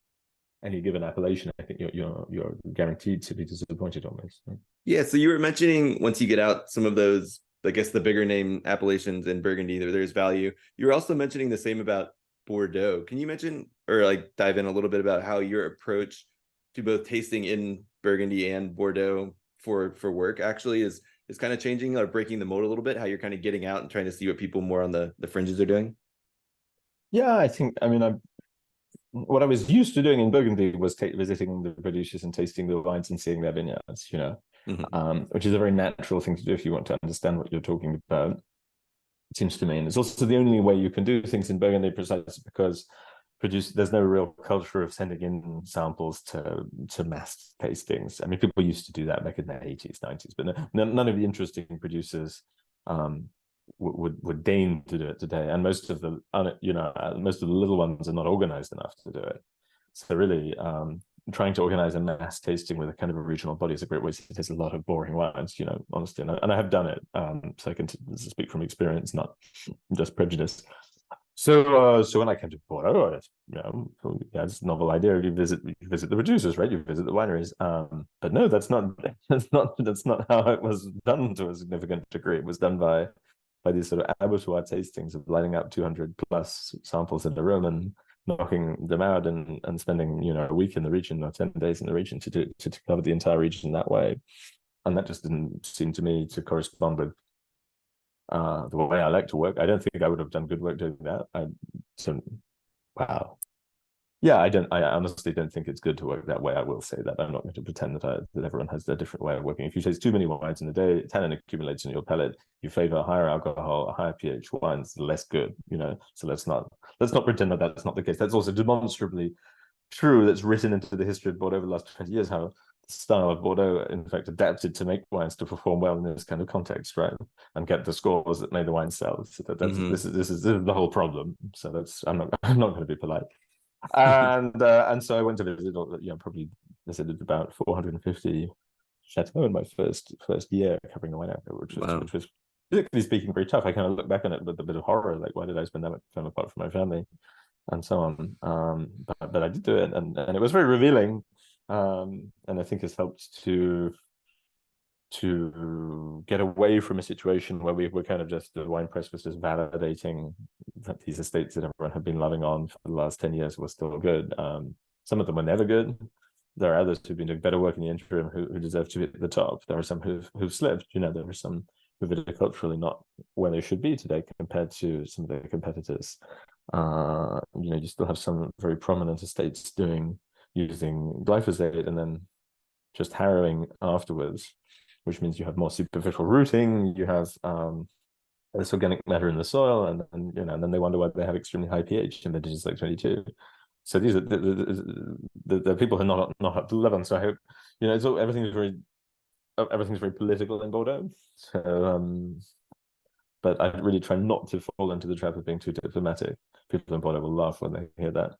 any given appellation, I think you're guaranteed to be disappointed almost. Yeah. So you were mentioning once you get out some of those, I guess the bigger name appellations in Burgundy, there's value. You were also mentioning the same about Bordeaux. Can you mention or like dive in a little bit about how your approach to both tasting in Burgundy and Bordeaux for work actually is kind of changing or breaking the mold a little bit, how you're kind of getting out and trying to see what people more on the fringes are doing? Yeah, what I was used to doing in Burgundy was visiting the producers and tasting the wines and seeing their vineyards, which is a very natural thing to do if you want to understand what you're talking about, it seems to me. And it's also the only way you can do things in Burgundy, precisely because there's no real culture of sending in samples to mass tastings. I mean, people used to do that back in the 80s, 90s, but none of the interesting producers would deign to do it today. And most of the little ones are not organized enough to do it. So really, trying to organize a mass tasting with a kind of a regional body is a great way to taste a lot of boring wines, honestly. And I have done it, so I can speak from experience, not just prejudice. So when I came to Bordeaux, it's a novel idea. You visit the producers, right? You visit the wineries. But no, that's not how it was done to a significant degree. It was done by these sort of abattoir tastings of lining up 200 plus samples in a room and knocking them out and spending a week in the region or 10 days in the region to cover the entire region that way. And that just didn't seem to me to correspond with the way I like to work. I don't think I would have done good work doing that. Wow. Yeah, I honestly don't think it's good to work that way. I will say that. I'm not going to pretend that everyone has a different way of working. If you taste too many wines in a day, tannin accumulates in your palate. You favor higher alcohol, higher pH wines, less good. So let's not pretend that that's not the case. That's also demonstrably true. That's written into the history of Bordeaux over the last 20 years. How the style of Bordeaux, in fact, adapted to make wines to perform well in this kind of context, right? And get the scores that made the wine sell. So this is the whole problem. So I'm not going to be polite. And so I went to visit, probably visited about 450 chateaux in my first year covering the wine outfit, which was, physically speaking, very tough. I kind of look back on it with a bit of horror, like why did I spend that much time apart from my family, and so on. But I did do it, and it was very revealing, and I think it's helped to get away from a situation where we were kind of just, the wine press was just validating that these estates that everyone had been loving on for the last 10 years were still good. Some of them were never good. There are others who've been doing better work in the interim who deserve to be at the top. There are some who've slipped. There are some who are viticulturally not where they should be today compared to some of their competitors. You still have some very prominent estates using glyphosate and then just harrowing afterwards, which means you have more superficial rooting, you have less organic matter in the soil, and then they wonder why they have extremely high pH in vintages like 22. So these are the people who are not up to 11. So I hope everything's very political in Bordeaux. So but I really try not to fall into the trap of being too diplomatic. People in Bordeaux will laugh when they hear that.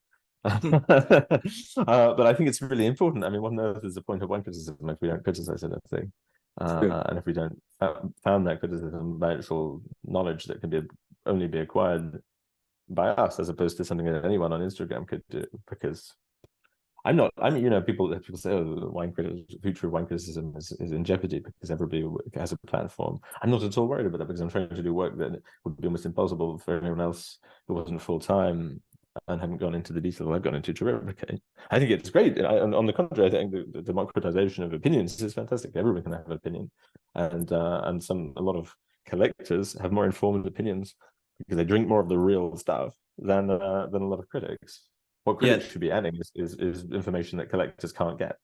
But I think it's really important. I mean, what on earth is the point of wine criticism if we don't criticize anything? And if we don't found that criticism by actual knowledge that can only be acquired by us, as opposed to something that anyone on Instagram could do, because I'm not. I mean, people say, "Oh, the future of wine criticism is in jeopardy because everybody has a platform." I'm not at all worried about that because I'm trying to do work that would be almost impossible for anyone else who wasn't full time and hadn't gone into the detail I've gone into to replicate. I think it's great. On the contrary, I think the democratization of opinions is fantastic. Everyone can have an opinion, and a lot of collectors have more informed opinions because they drink more of the real stuff than a lot of critics. What critics should be adding is information that collectors can't get.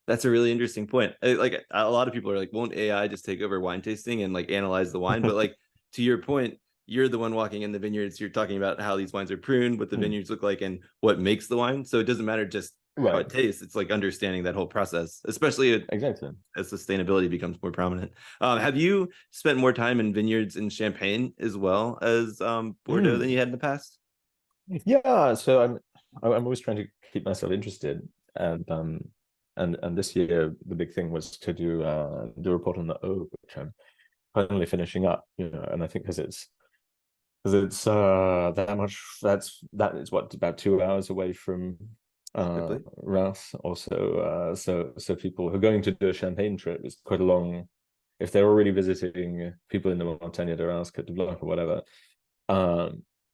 That's a really interesting point. Like a lot of people are like, won't AI just take over wine tasting and like analyze the wine? But like to your point, you're the one walking in the vineyards. You're talking about how these wines are pruned, what the vineyards look like, and what makes the wine. So it doesn't matter just how it tastes. It's like understanding that whole process, especially as sustainability becomes more prominent. Have you spent more time in vineyards in Champagne as well as Bordeaux than you had in the past? Yeah, so I'm always trying to keep myself interested, and this year the big thing was to do a report on the Aube, which I'm finally finishing up. And I think because it's that much, that is what, about 2 hours away from Rouse. Also, so people who are going to do a Champagne trip is quite a long. If they're already visiting people in the Montagne de Rouse, Côte de Blanc, or whatever,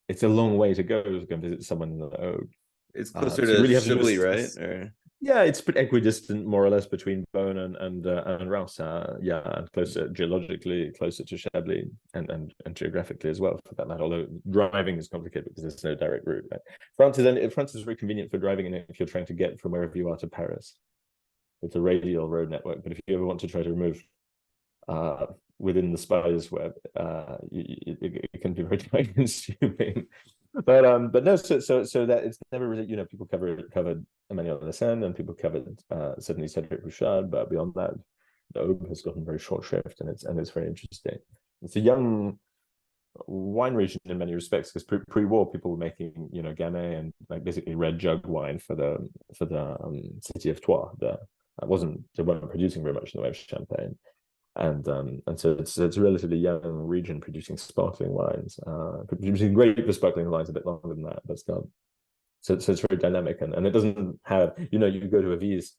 it's a long way to go and visit someone in the Aube. It's closer to really Chablis, right? Or... Yeah, it's equidistant, more or less, between Beaune and Rouse. And closer geologically, closer to Chablis, and geographically as well, for that matter. Although driving is complicated because there's no direct route. Right? France is very convenient for driving, and if you're trying to get from wherever you are to Paris, it's a radial road network. But if you ever want to try to remove within the spider's web, it can be very time consuming. But no, so that it's never really, people covered Emmanuel Lassane, and people covered certainly Cedric Bouchard, but beyond that, the Aube has gotten very short shrift, and it's very interesting. It's a young wine region in many respects, because pre-war people were making Gamay and like basically red jug wine for the city of Troyes. They weren't producing very much in the way of champagne. And so it's a relatively young region producing sparkling wines, producing great for sparkling wines a bit longer than that, but still. So it's very dynamic, and it doesn't have, you go to a Vise,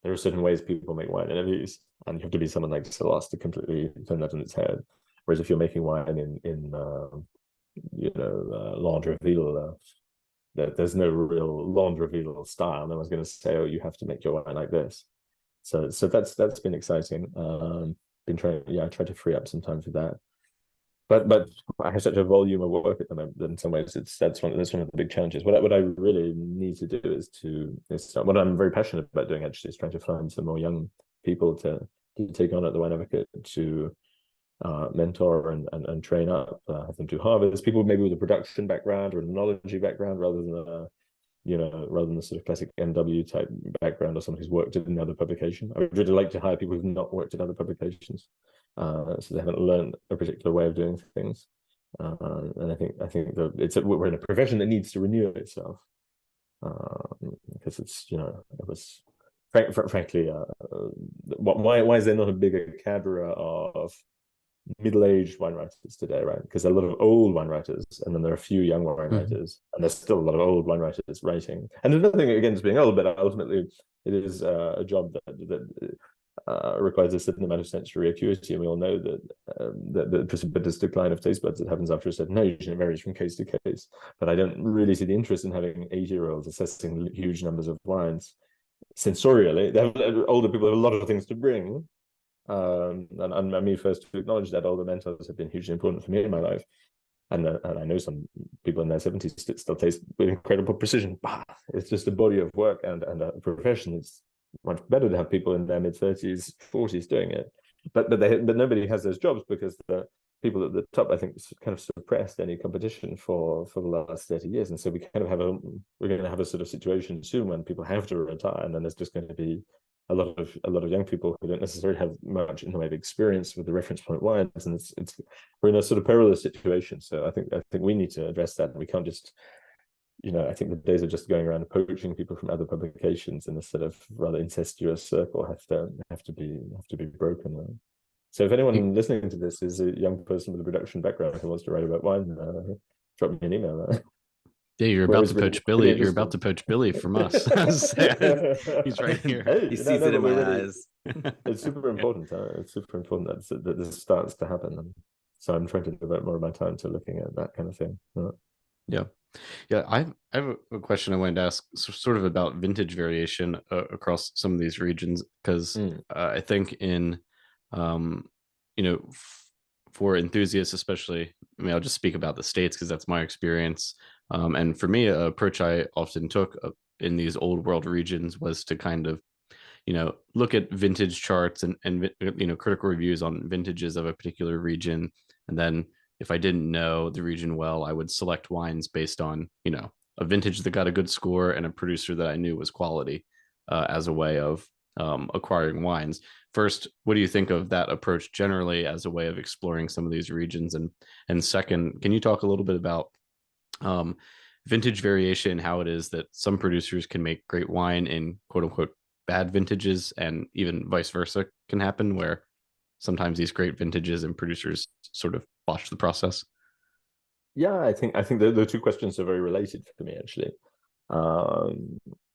there are certain ways people make wine in a Vise, and you have to be someone like Salas to completely turn that on its head. Whereas if you're making wine in Landreville, there's no real Landreville style. No one's going to say, oh, you have to make your wine like this. So that's been exciting. Been trying to free up some time for that. But I have such a volume of work at the moment that in some ways that's one of the big challenges. What I really need to do is what I'm very passionate about doing actually is trying to find some more young people to take on at the Wine Advocate, to mentor and train up, have them do harvest, people maybe with a production background or an enology background rather than the sort of classic MW type background, or someone who's worked in another publication. I would really like to hire people who've not worked in other publications, so they haven't learned a particular way of doing things. And I think that we're in a profession that needs to renew itself, because it's it was frankly why is there not a bigger cadre of middle-aged wine writers today, right? Because there are a lot of old wine writers, and then there are a few young wine writers, and there's still a lot of old wine writers writing. And there's nothing against being old, but ultimately it is a job that requires a certain amount of sensory acuity, and we all know that the precipitous decline of taste buds that happens after a certain age, and it varies from case to case. But I don't really see the interest in having 80-year-olds assessing huge numbers of wines sensorially. Older people have a lot of things to bring. And me first to acknowledge that older mentors have been hugely important for me in my life, and I know some people in their 70s still taste with incredible precision. But it's just a body of work and a profession. It's much better to have people in their mid-30s, 40s doing it. But nobody has those jobs because the people at the top, I think, kind of suppressed any competition for the last 30 years, and so we kind of we're going to have a sort of situation soon when people have to retire, and then there's just going to be a lot of young people who don't necessarily have much in the way of experience with the reference point wines, and we're in a sort of perilous situation. So I think we need to address that, and we can't just, I think the days of just going around poaching people from other publications in a sort of rather incestuous circle have to be broken. So if anyone listening to this is a young person with a production background who wants to write about wine, drop me an email. Yeah, you're about Whereas to really, poach really Billy. You're about interesting. to poach Billy from us. He's right here. Hey, He no, sees no, it but in my really, eyes. it's super important. It's super important that this starts to happen. And so I'm trying to devote more of my time to looking at that kind of thing. Yeah. Yeah, I have a question I wanted to ask, sort of about vintage variation across some of these regions, because I think in, um, for enthusiasts especially, I mean, I'll just speak about the States because that's my experience. And for me, a approach I often took in these old world regions was to kind of, look at vintage charts and critical reviews on vintages of a particular region, and then if I didn't know the region well, I would select wines based on, a vintage that got a good score and a producer that I knew was quality, as a way of acquiring wines. First, what do you think of that approach generally as a way of exploring some of these regions? And second, can you talk a little bit about um, vintage variation, how it is that some producers can make great wine in quote unquote bad vintages, and even vice versa can happen, where sometimes these great vintages and producers sort of botch the process? Yeah, I think the two questions are very related for me actually.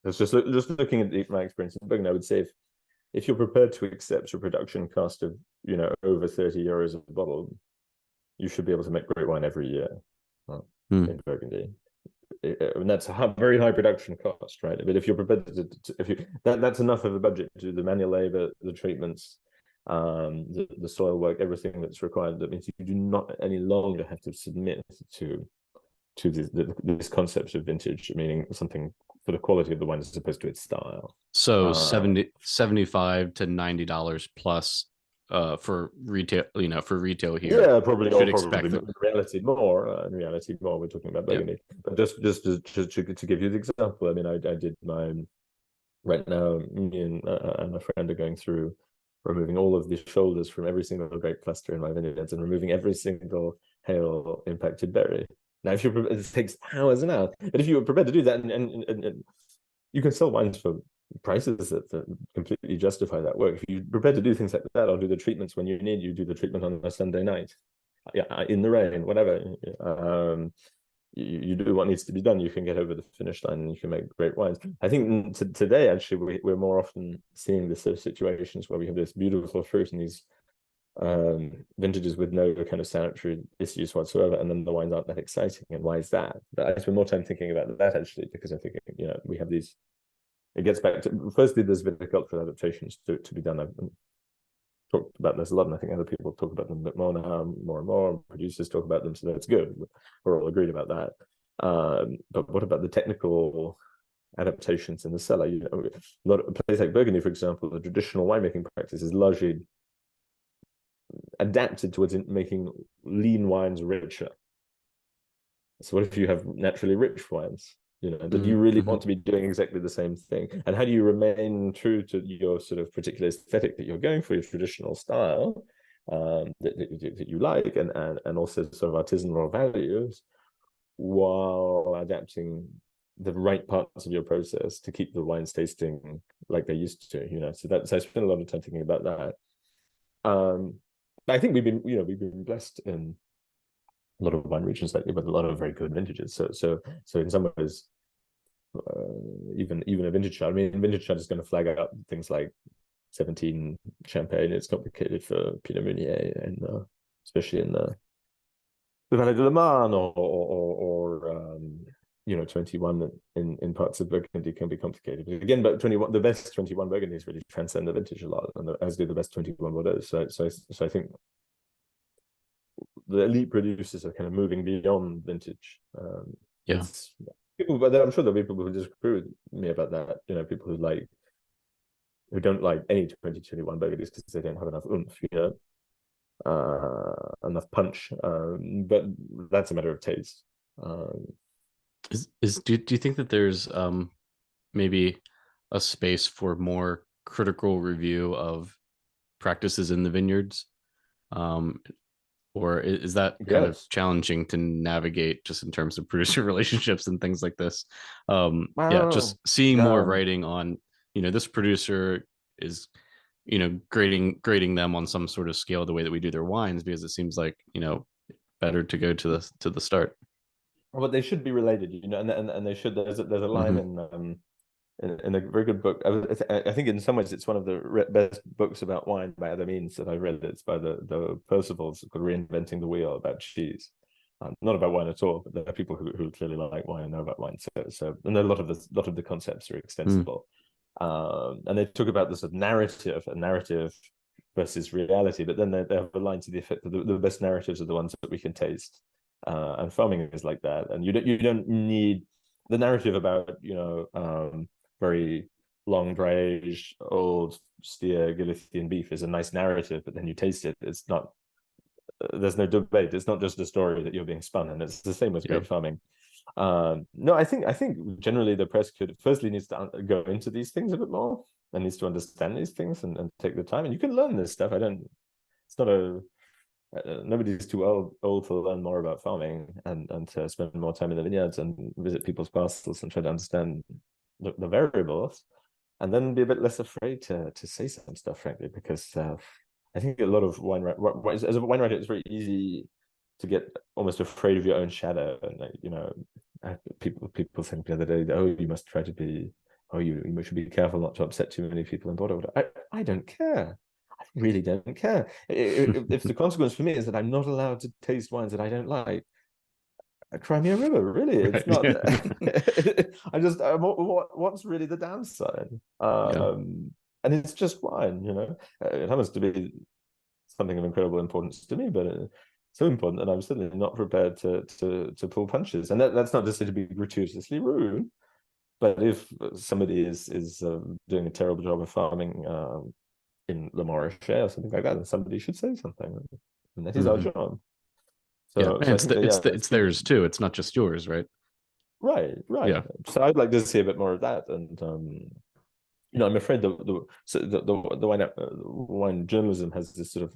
It's just looking at my experience in Burgundy, I would say if you're prepared to accept a production cost of over €30 a bottle, you should be able to make great wine every year in Burgundy. And that's a very high production cost, right? But if you're prepared that's enough of a budget to do the manual labor, the treatments, the soil work, everything that's required. That means you do not any longer have to submit to this concept of vintage, meaning something for the quality of the wine as opposed to its style. So 75 to $90 plus for retail, for retail here. Yeah, probably, should or expect probably in reality more. In reality more, we're talking about Burgundy. But just to give you the example, I mean, I did my right now. Me and my friend are going through removing all of the shoulders from every single grape cluster in my vineyards and removing every single hail impacted berry. Now, if you're, it takes hours and hours, but if you were prepared to do that, and you can sell wines for prices that completely justify that work. If you're prepared to do things like that, or do the treatments when you need, you do the treatment on a Sunday night, in the rain, whatever. You do what needs to be done. You can get over the finish line, and you can make great wines. I think today, actually, we're more often seeing this sort of situations where we have this beautiful fruit and these vintages with no kind of sanitary issues whatsoever, and then the wines aren't that exciting. And why is that? But I spend more time thinking about that actually, because I think we have these. It gets back to firstly, there's viticultural adaptations to be done. I've talked about this a lot, and I think other people talk about them a bit more now, more and more. Producers talk about them, so that's good. We're all agreed about that. But what about the technical adaptations in the cellar? A lot of a place like Burgundy, for example, the traditional winemaking practice is largely adapted towards making lean wines richer. So what if you have naturally rich wines? Do you really want to be doing exactly the same thing? And how do you remain true to your sort of particular aesthetic that you're going for, your traditional style that you like, and also sort of artisanal values, while adapting the right parts of your process to keep the wines tasting like they used to? So I spent a lot of time thinking about that. I think we've been blessed in a lot of wine regions lately with a lot of very good vintages. So in some ways, even a vintage shot. I mean, vintage shot is going to flag out things like 17 Champagne. It's complicated for Pinot Meunier, and especially in the Vallée de la Marne, or 21 in parts of Burgundy can be complicated. But again, but 21, the best 21 Burgundies really transcend the vintage a lot, and as do the best 21 Bordeaux. So I think the elite producers are kind of moving beyond vintage. It's people, but I'm sure there'll be people who disagree with me about that. People who don't like any 2021 Burgundies because they don't have enough oomph, enough punch. But that's a matter of taste. Do you think that there's maybe a space for more critical review of practices in the vineyards? Or is that kind of challenging to navigate just in terms of producer relationships and things like this? Just seeing more writing on, this producer is, grading them on some sort of scale the way that we do their wines, because it seems like, better to go to the start. well, they should be related, and they should. There's a line in a very good book. I think in some ways it's one of the best books about wine by other means that I've read. It's by the Percivals, called Reinventing the Wheel, about cheese. Not about wine at all, but there are people who clearly like wine and know about wine. So and a lot of the concepts are extensible. And they talk about the sort of narrative versus reality, but then they have a line to the effect that the best narratives are the ones that we can taste. And farming is like that. And you don't need the narrative about, very long dry aged old steer Galician beef is a nice narrative, but then you taste it, it's not. There's no debate. It's not just a story that you're being spun, and it's the same with grape farming. No, I think generally the press needs to go into these things a bit more and needs to understand these things and take the time. And you can learn this stuff. It's not nobody's too old to learn more about farming and to spend more time in the vineyards and visit people's parcels and try to understand the variables, and then be a bit less afraid to say some stuff, frankly, because I think a lot of as a wine writer, it's very easy to get almost afraid of your own shadow. And people think the other day, oh, you must try to be, oh, you should be careful not to upset too many people in Bordeaux. I don't care. I really don't care. If the consequence for me is that I'm not allowed to taste wines that I don't like, cry me a river. Really, it's not. What's really the downside? And it's just wine. It happens to be something of incredible importance to me, but so important that I'm certainly not prepared to pull punches. And that's not to say to be gratuitously rude, but if somebody is doing a terrible job of farming in Le Morichet or something like that, then somebody should say something, and that is our job. So it's theirs too. It's not just yours, right? Right. Yeah. So I'd like to see a bit more of that, and I'm afraid the wine journalism has this sort of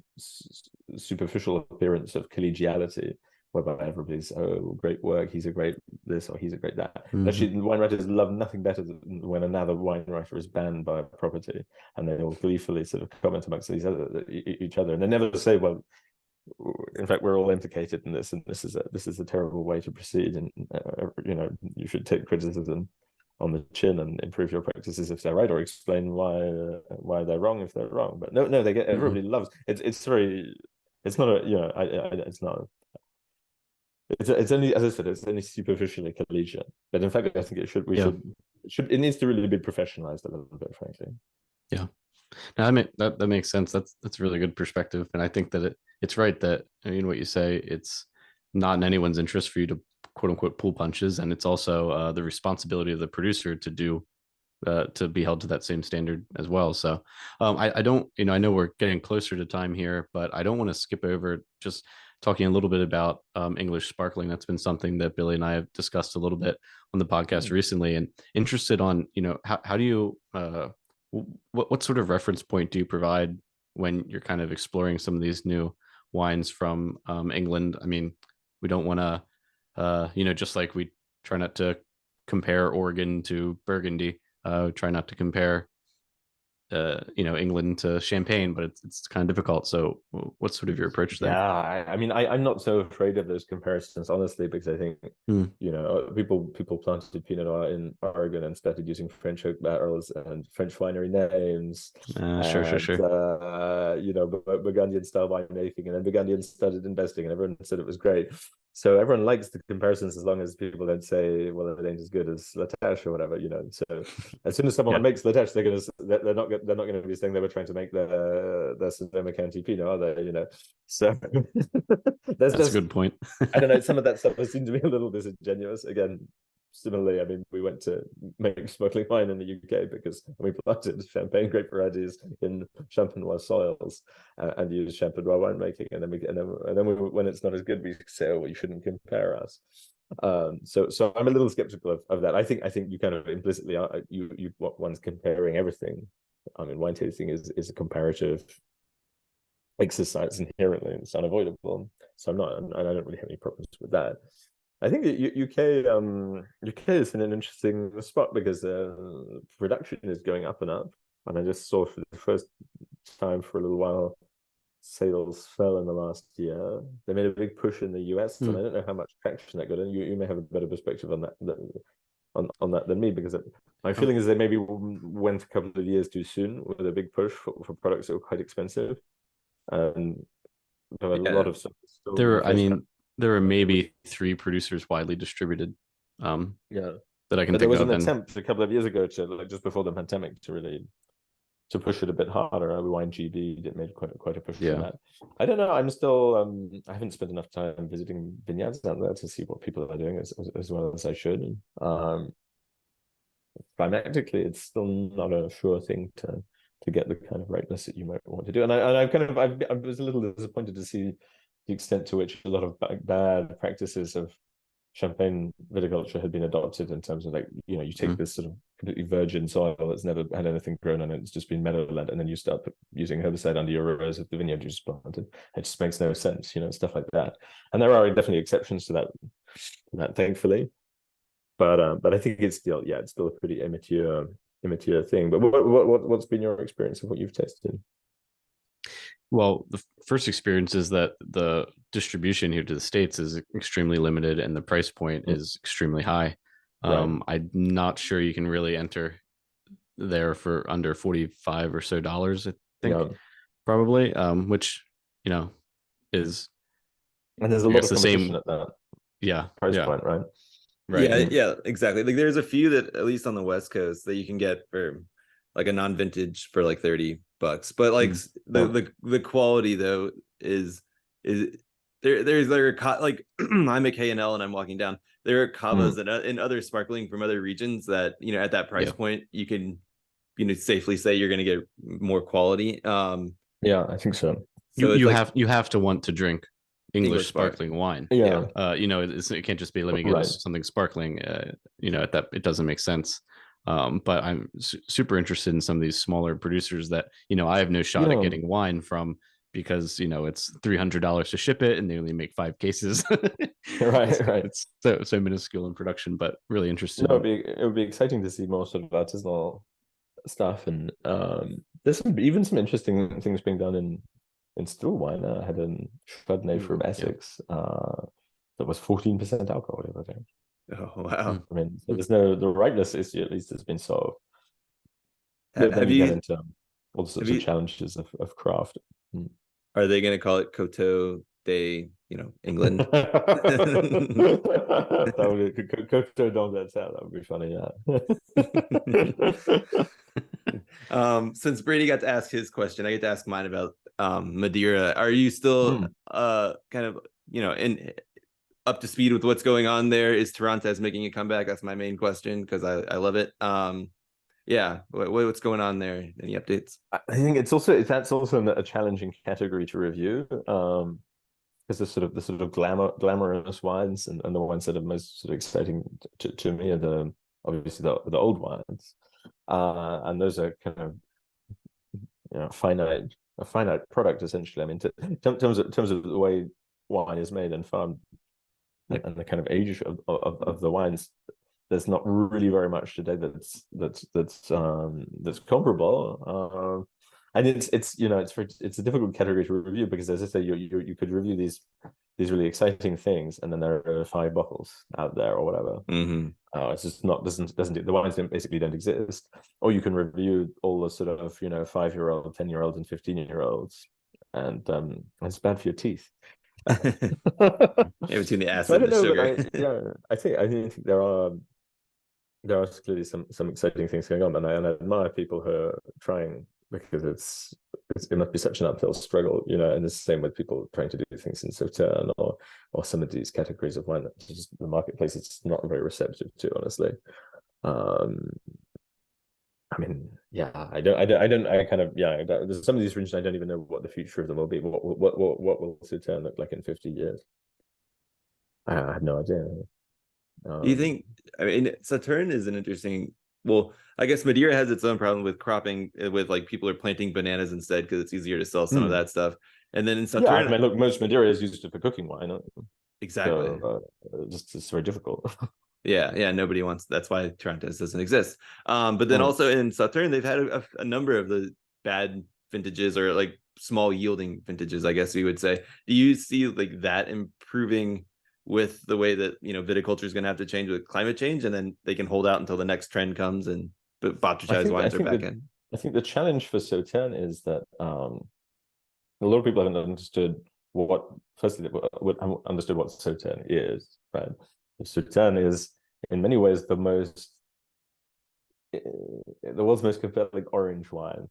superficial appearance of collegiality, whereby everybody's, oh, great work, he's a great this or he's a great that. Actually, wine writers love nothing better than when another wine writer is banned by a property, and they all gleefully sort of comment amongst each other, and they never say, well, in fact, we're all implicated in this, and this is a terrible way to proceed, and you should take criticism on the chin and improve your practices if they're right, or explain why they're wrong if they're wrong. But no, they get everybody loves it's not a it's not. It's only, as I said, it's only superficially collegiate. But in fact, I think it needs to really be professionalized a little bit, frankly. Yeah. Now, that makes sense. That's a really good perspective, and I think that it's right that, what you say, it's not in anyone's interest for you to quote unquote pull punches, and it's also the responsibility of the producer to be held to that same standard as well. So I don't, I know we're getting closer to time here, but I don't want to skip over just talking a little bit about English sparkling. That's been something that Billy and I have discussed a little bit on the podcast recently, and interested on, how do you what sort of reference point do you provide when you're kind of exploring some of these new wines from England? I mean, we don't want to, just like we try not to compare Oregon to Burgundy, try not to compare, England to Champagne, but it's kind of difficult. So what's sort of your approach there? Yeah, I'm not so afraid of those comparisons, honestly, because I think, people planted Pinot Noir in Oregon and started using French oak barrels and French winery names. Sure. Burgundian style winemaking, and then Burgundians started investing, and everyone said it was great. So everyone likes the comparisons as long as people don't say, well, it ain't as good as La Tâche or whatever, So as soon as someone makes La Tâche, they're not going to be saying they were trying to make their Sonoma County Pinot, are they? So that's a good point. I don't know. Some of that stuff seemed to be a little disingenuous. Again, similarly, we went to make sparkling wine in the UK because we planted champagne grape varieties in champenois soils and used champenois winemaking, and then when it's not as good, we say, oh, well, you shouldn't compare us. So I'm a little skeptical of that. I think you kind of implicitly one's comparing everything. Wine tasting is a comparative exercise inherently, and it's unavoidable. So I don't really have any problems with that. I think UK is in an interesting spot because production is going up and up, and I just saw for the first time for a little while sales fell in the last year. They made a big push in the US, and I don't know how much traction that got. And you may have a better perspective on that than me, because my feeling is they maybe went a couple of years too soon with a big push for products that were quite expensive, and there were a lot of stuff. There were maybe 3 producers widely distributed. That I can think of. There was an attempt a couple of years ago to, just before the pandemic, to push it a bit harder. Wine GB did made quite a push for that. I don't know. I'm still I haven't spent enough time visiting vineyards down there to see what people are doing as well as I should. Climatically, it's still not a sure thing to get the kind of ripeness that you might want to do. And I was a little disappointed to see the extent to which a lot of bad practices of Champagne viticulture had been adopted, in terms of, like, you take this sort of completely virgin soil that's never had anything grown on it, it's just been meadowland, and then you start using herbicide under your rows of the vineyard you just planted. It just makes no sense, stuff like that. And there are definitely exceptions to that, thankfully. But I think it's still a pretty immature thing. But what's been your experience of what you've tasted? Well, the first experience is that the distribution here to the States is extremely limited, and the price point is extremely high. I'm not sure you can really enter there for under $45 or so, I think, probably, which is, and there's a lot of competition at that price point, right? Right. Yeah, exactly. Like, there's a few that, at least on the West Coast, that you can get for like a non-vintage for like $30, but like the quality though is there are like I'm a K&L and I'm walking down. There are cavas and other sparkling from other regions that at that price point you can safely say you're going to get more quality. I think so. You have to want to drink English sparkling wine. It can't just be, let me get us something sparkling. It doesn't make sense. But I'm super interested in some of these smaller producers that I have no shot at getting wine from, because it's $300 to ship it and they only make 5 cases. right. It's so minuscule in production, but really interesting. It would be exciting to see more sort of artisanal stuff, and there's even some interesting things being done in still wine. I had a Chardonnay from Essex that was 14% alcohol the other day. Oh wow! I mean, so the ripeness issue at least has been solved. Have you get into all sorts of challenges of craft? Are they going to call it Coteau de England? That would be Coteau d'Angleterre. That would be funny. Yeah. Since Brady got to ask his question, I get to ask mine about Madeira. Are you still kind of up to speed with what's going on there? Is Torrontés making a comeback? That's my main question, because I love it. What's going on there? Any updates? I think that's also a challenging category to review, because the sort of glamorous wines and the ones that are most sort of exciting to me are obviously the old wines, and those are kind of a finite product, essentially. I mean, in terms of the way wine is made and farmed, and the kind of age of the wines, there's not really very much today that's comparable. And it's a difficult category to review, because, as I say, you could review these really exciting things, and then there are 5 bottles out there or whatever. It's just doesn't the wines basically don't exist. Or you can review all the sort of 5-year-old, 10-year-olds, and 15-year-olds, and it's bad for your teeth. Between the acid and the sugar. I think there are clearly some exciting things going on, and I admire people who are trying, because it must be such an uphill struggle, and the same with people trying to do things in Sauternes or some of these categories of wine that just the marketplace is not very receptive to, honestly. I mean, there's some of these regions I don't even know what the future of them will be. What will Sauternes look like in 50 years? I have no idea. Do you think? I mean, Sauternes is an interesting. Well, I guess Madeira has its own problem with cropping, with like people are planting bananas instead, because it's easier to sell some of that stuff. And then in Sauternes, I mean, look, most Madeira is used for cooking wine. Exactly. So, it's very difficult. Yeah, nobody wants. That's why Torrontés doesn't exist. But then also in Sauternes, they've had a number of the bad vintages, or like small yielding vintages, I guess we would say. Do you see like that improving with the way that, you know, viticulture is going to have to change with climate change, and then they can hold out until the next trend comes and botrytized wines are back in? I think the challenge for Sauternes is that a lot of people haven't understood what Sauternes is, right? Sauternes is in many ways the world's most compelling orange wine,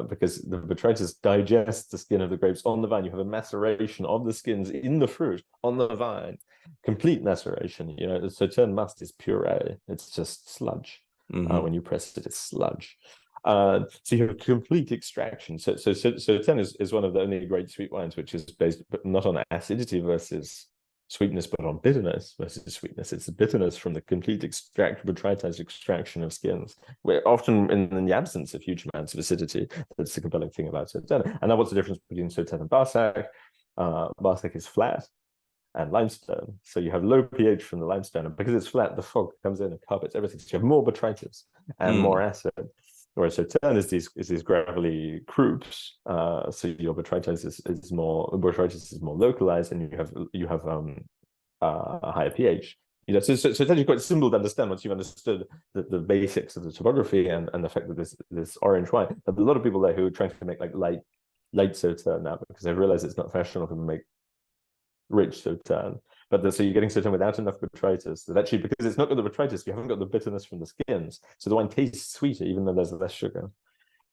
because the botrytis digests the skin of the grapes on the vine. You have a maceration of the skins in the fruit on the vine, complete maceration. You know, the Sauternes must is puree. It's just sludge. When you press it, it's sludge. So you have complete extraction. So Sauternes is one of the only great sweet wines which is based not on acidity versus sweetness, but on bitterness versus sweetness. It's the bitterness from the complete botrytized extraction of skins. We're often in the absence of huge amounts of acidity. That's the compelling thing about Sauternes. And now what's the difference between Sauternes and Barsac? Barsac is flat and limestone. So you have low pH from the limestone, and because it's flat, the fog comes in and carpets everything. So you have more botrytis and more acid. Whereas Sauternes is these gravelly croups, so your botrytis is more localized, and you have a higher pH. You know, so it's actually quite simple to understand once you've understood the basics of the topography and the fact that this orange wine. But a lot of people there who are trying to make like light Sauternes now because they've realized it's not fashionable to make rich Sauternes. But so you're getting Sauternes without enough botrytis. That actually, because it's not got the botrytis, you haven't got the bitterness from the skins. So the wine tastes sweeter, even though there's less sugar.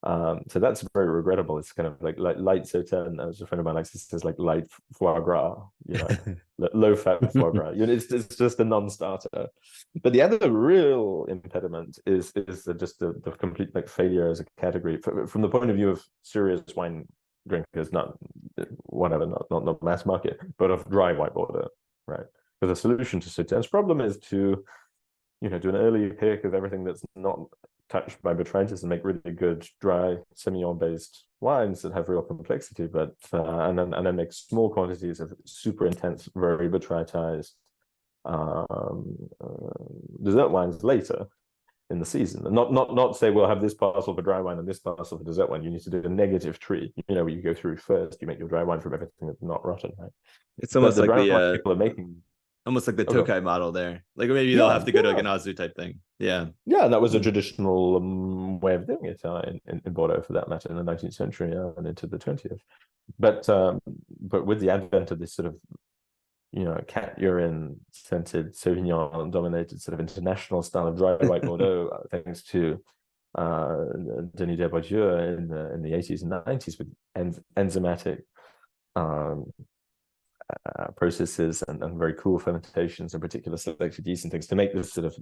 So that's very regrettable. It's kind of like light Sauternes. As a friend of mine likes to say, like light foie gras, you know, low fat foie gras. You know, it's just a non-starter. But the other real impediment is the complete like failure as a category from the point of view of serious wine drinkers, not mass market, but of dry white Bordeaux. Right, because the solution to Sauternes' problem is to, you know, do an early pick of everything that's not touched by botrytis and make really good dry Semillon-based wines that have real complexity, but and then make small quantities of super intense, very botrytized dessert wines later in the season, and not say we'll have this parcel for dry wine and this parcel for dessert wine. You need to do a negative tree. You know, you go through first. You make your dry wine from everything that's not rotten, right? It's almost like the people are making, almost like the Tokai model there. Like maybe they'll have to go to a Ganazu type thing. Yeah, and that was a traditional way of doing it in Bordeaux, for that matter, in the 19th century and into the 20th. But with the advent of this sort of, you know, cat urine scented Sauvignon dominated sort of international style of dry white Bordeaux, thanks to Denis Desbourdieu in the 80s and 90s with enzymatic processes and very cool fermentations and particular selected yeast and things to make this sort of,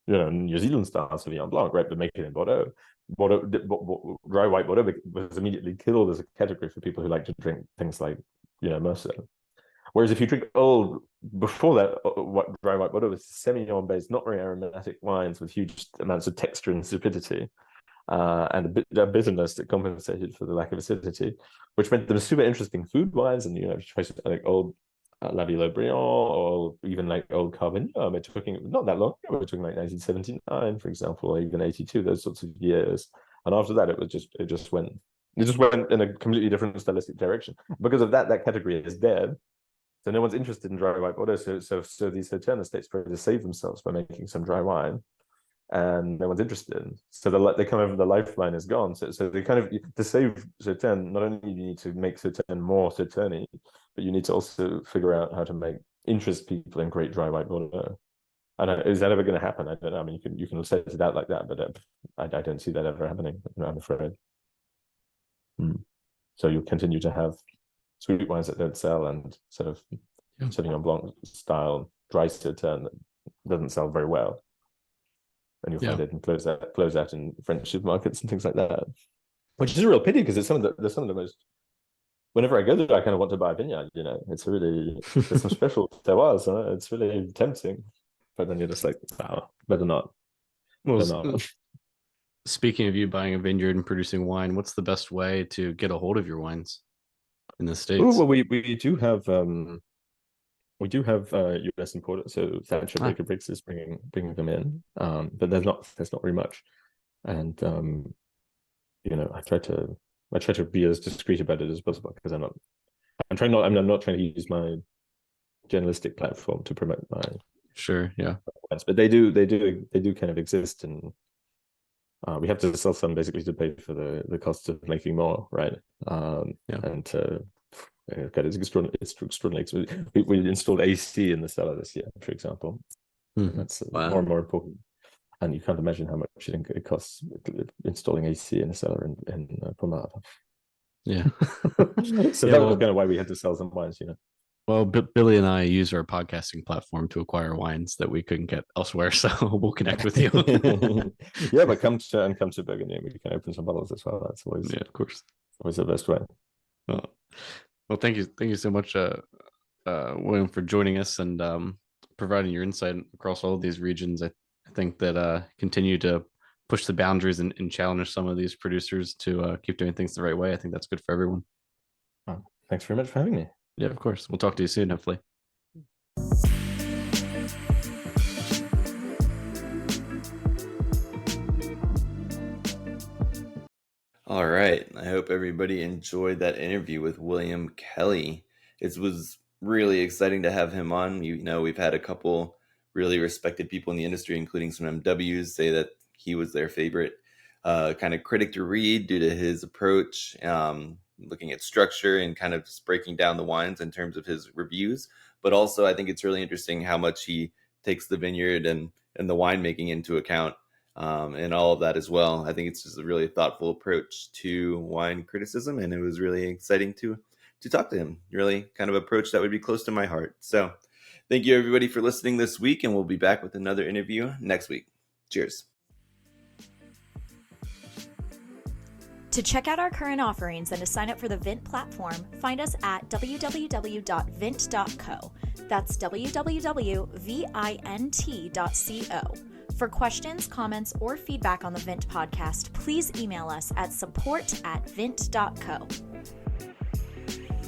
you know, New Zealand style Sauvignon Blanc, right? But make it in Bordeaux. Dry white Bordeaux was immediately killed as a category for people who like to drink things like, you know, Merceau. Whereas if you drink old, before that, dry white Bordeaux was Semillon-based, not very aromatic wines with huge amounts of texture and insipidity, and a bitterness that compensated for the lack of acidity, which meant them super interesting food wines. And, you know, choices like old La Ville-Briand or even like old Carvignon. We're talking not that long ago. We're talking like 1979, for example, or even 82. Those sorts of years. And after that, it just went in a completely different stylistic direction. Because of that, that category is dead. So no one's interested in dry white Bordeaux. So these Sauternes estates try to save themselves by making some dry wine, and no one's interested. So they come over, the lifeline is gone. So they kind of, to save Sauternes, not only do you need to make Sauternes more Sauternes, but you need to also figure out how to interest people in great dry white Bordeaux. And is that ever going to happen? I don't know. I mean, you can set it out like that, but I don't see that ever happening, I'm afraid. So you'll continue to have sweet wines that don't sell and sort of Sauvignon Blanc style dry Sauternes that doesn't sell very well. And you'll find it and close out in French supermarkets and things like that. Which is a real pity, because there's some of the most, whenever I go there, I kind of want to buy a vineyard, you know. It's really, there's some special terroirs, it's really tempting. But then you're just like, wow, better not. Speaking of you buying a vineyard and producing wine, what's the best way to get a hold of your wines in the States? Well, we do have US importers, so Thatcher Baker Briggs is bringing them in, but there's not very much, and you know, I try to I try to be as discreet about it as possible because I'm not trying to use my journalistic platform to promote my Sure, yeah. wines, but they do kind of exist, and we have to sell some basically to pay for the cost of making more, right? And God, it's extraordinary. We installed AC in the cellar this year, for example. That's more and more important. And you can't imagine how much it costs installing AC in a cellar in Pomard. Yeah. So that was kind of why we had to sell some wines, Well, Billy and I use our podcasting platform to acquire wines that we couldn't get elsewhere, so we'll connect with you. Yeah, but come to Burgundy. We can open some bottles as well. That's always, of course, always the best way. Well, thank you so much, William, for joining us and providing your insight across all of these regions. I think that continue to push the boundaries and challenge some of these producers to keep doing things the right way. I think that's good for everyone. Thanks very much for having me. Yeah, of course. We'll talk to you soon, hopefully. All right. I hope everybody enjoyed that interview with William Kelley. It was really exciting to have him on. We've had a couple really respected people in the industry, including some MWs, say that he was their favorite kind of critic to read due to his approach, looking at structure and kind of just breaking down the wines in terms of his reviews. But also, I think it's really interesting how much he takes the vineyard and the winemaking into account. And all of that as well. I think it's just a really thoughtful approach to wine criticism, and it was really exciting to talk to him. Really kind of approach that would be close to my heart. So thank you everybody for listening this week, and we'll be back with another interview next week. Cheers. To check out our current offerings and to sign up for the Vint platform, find us at www.vint.co. That's www.vint.co. For questions, comments, or feedback on the Vint podcast, please email us at support@vint.co.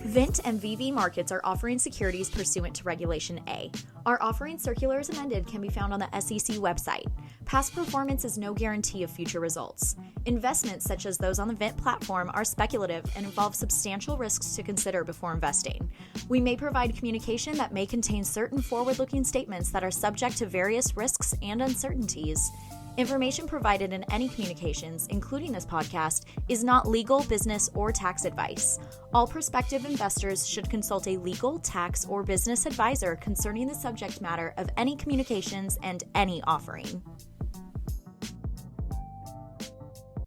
Vint and VV Markets are offering securities pursuant to Regulation A. Our offering circular as amended can be found on the SEC website. Past performance is no guarantee of future results. Investments such as those on the Vint platform are speculative and involve substantial risks to consider before investing. We may provide communication that may contain certain forward-looking statements that are subject to various risks and uncertainties. Information provided in any communications, including this podcast, is not legal, business, or tax advice. All prospective investors should consult a legal, tax, or business advisor concerning the subject matter of any communications and any offering.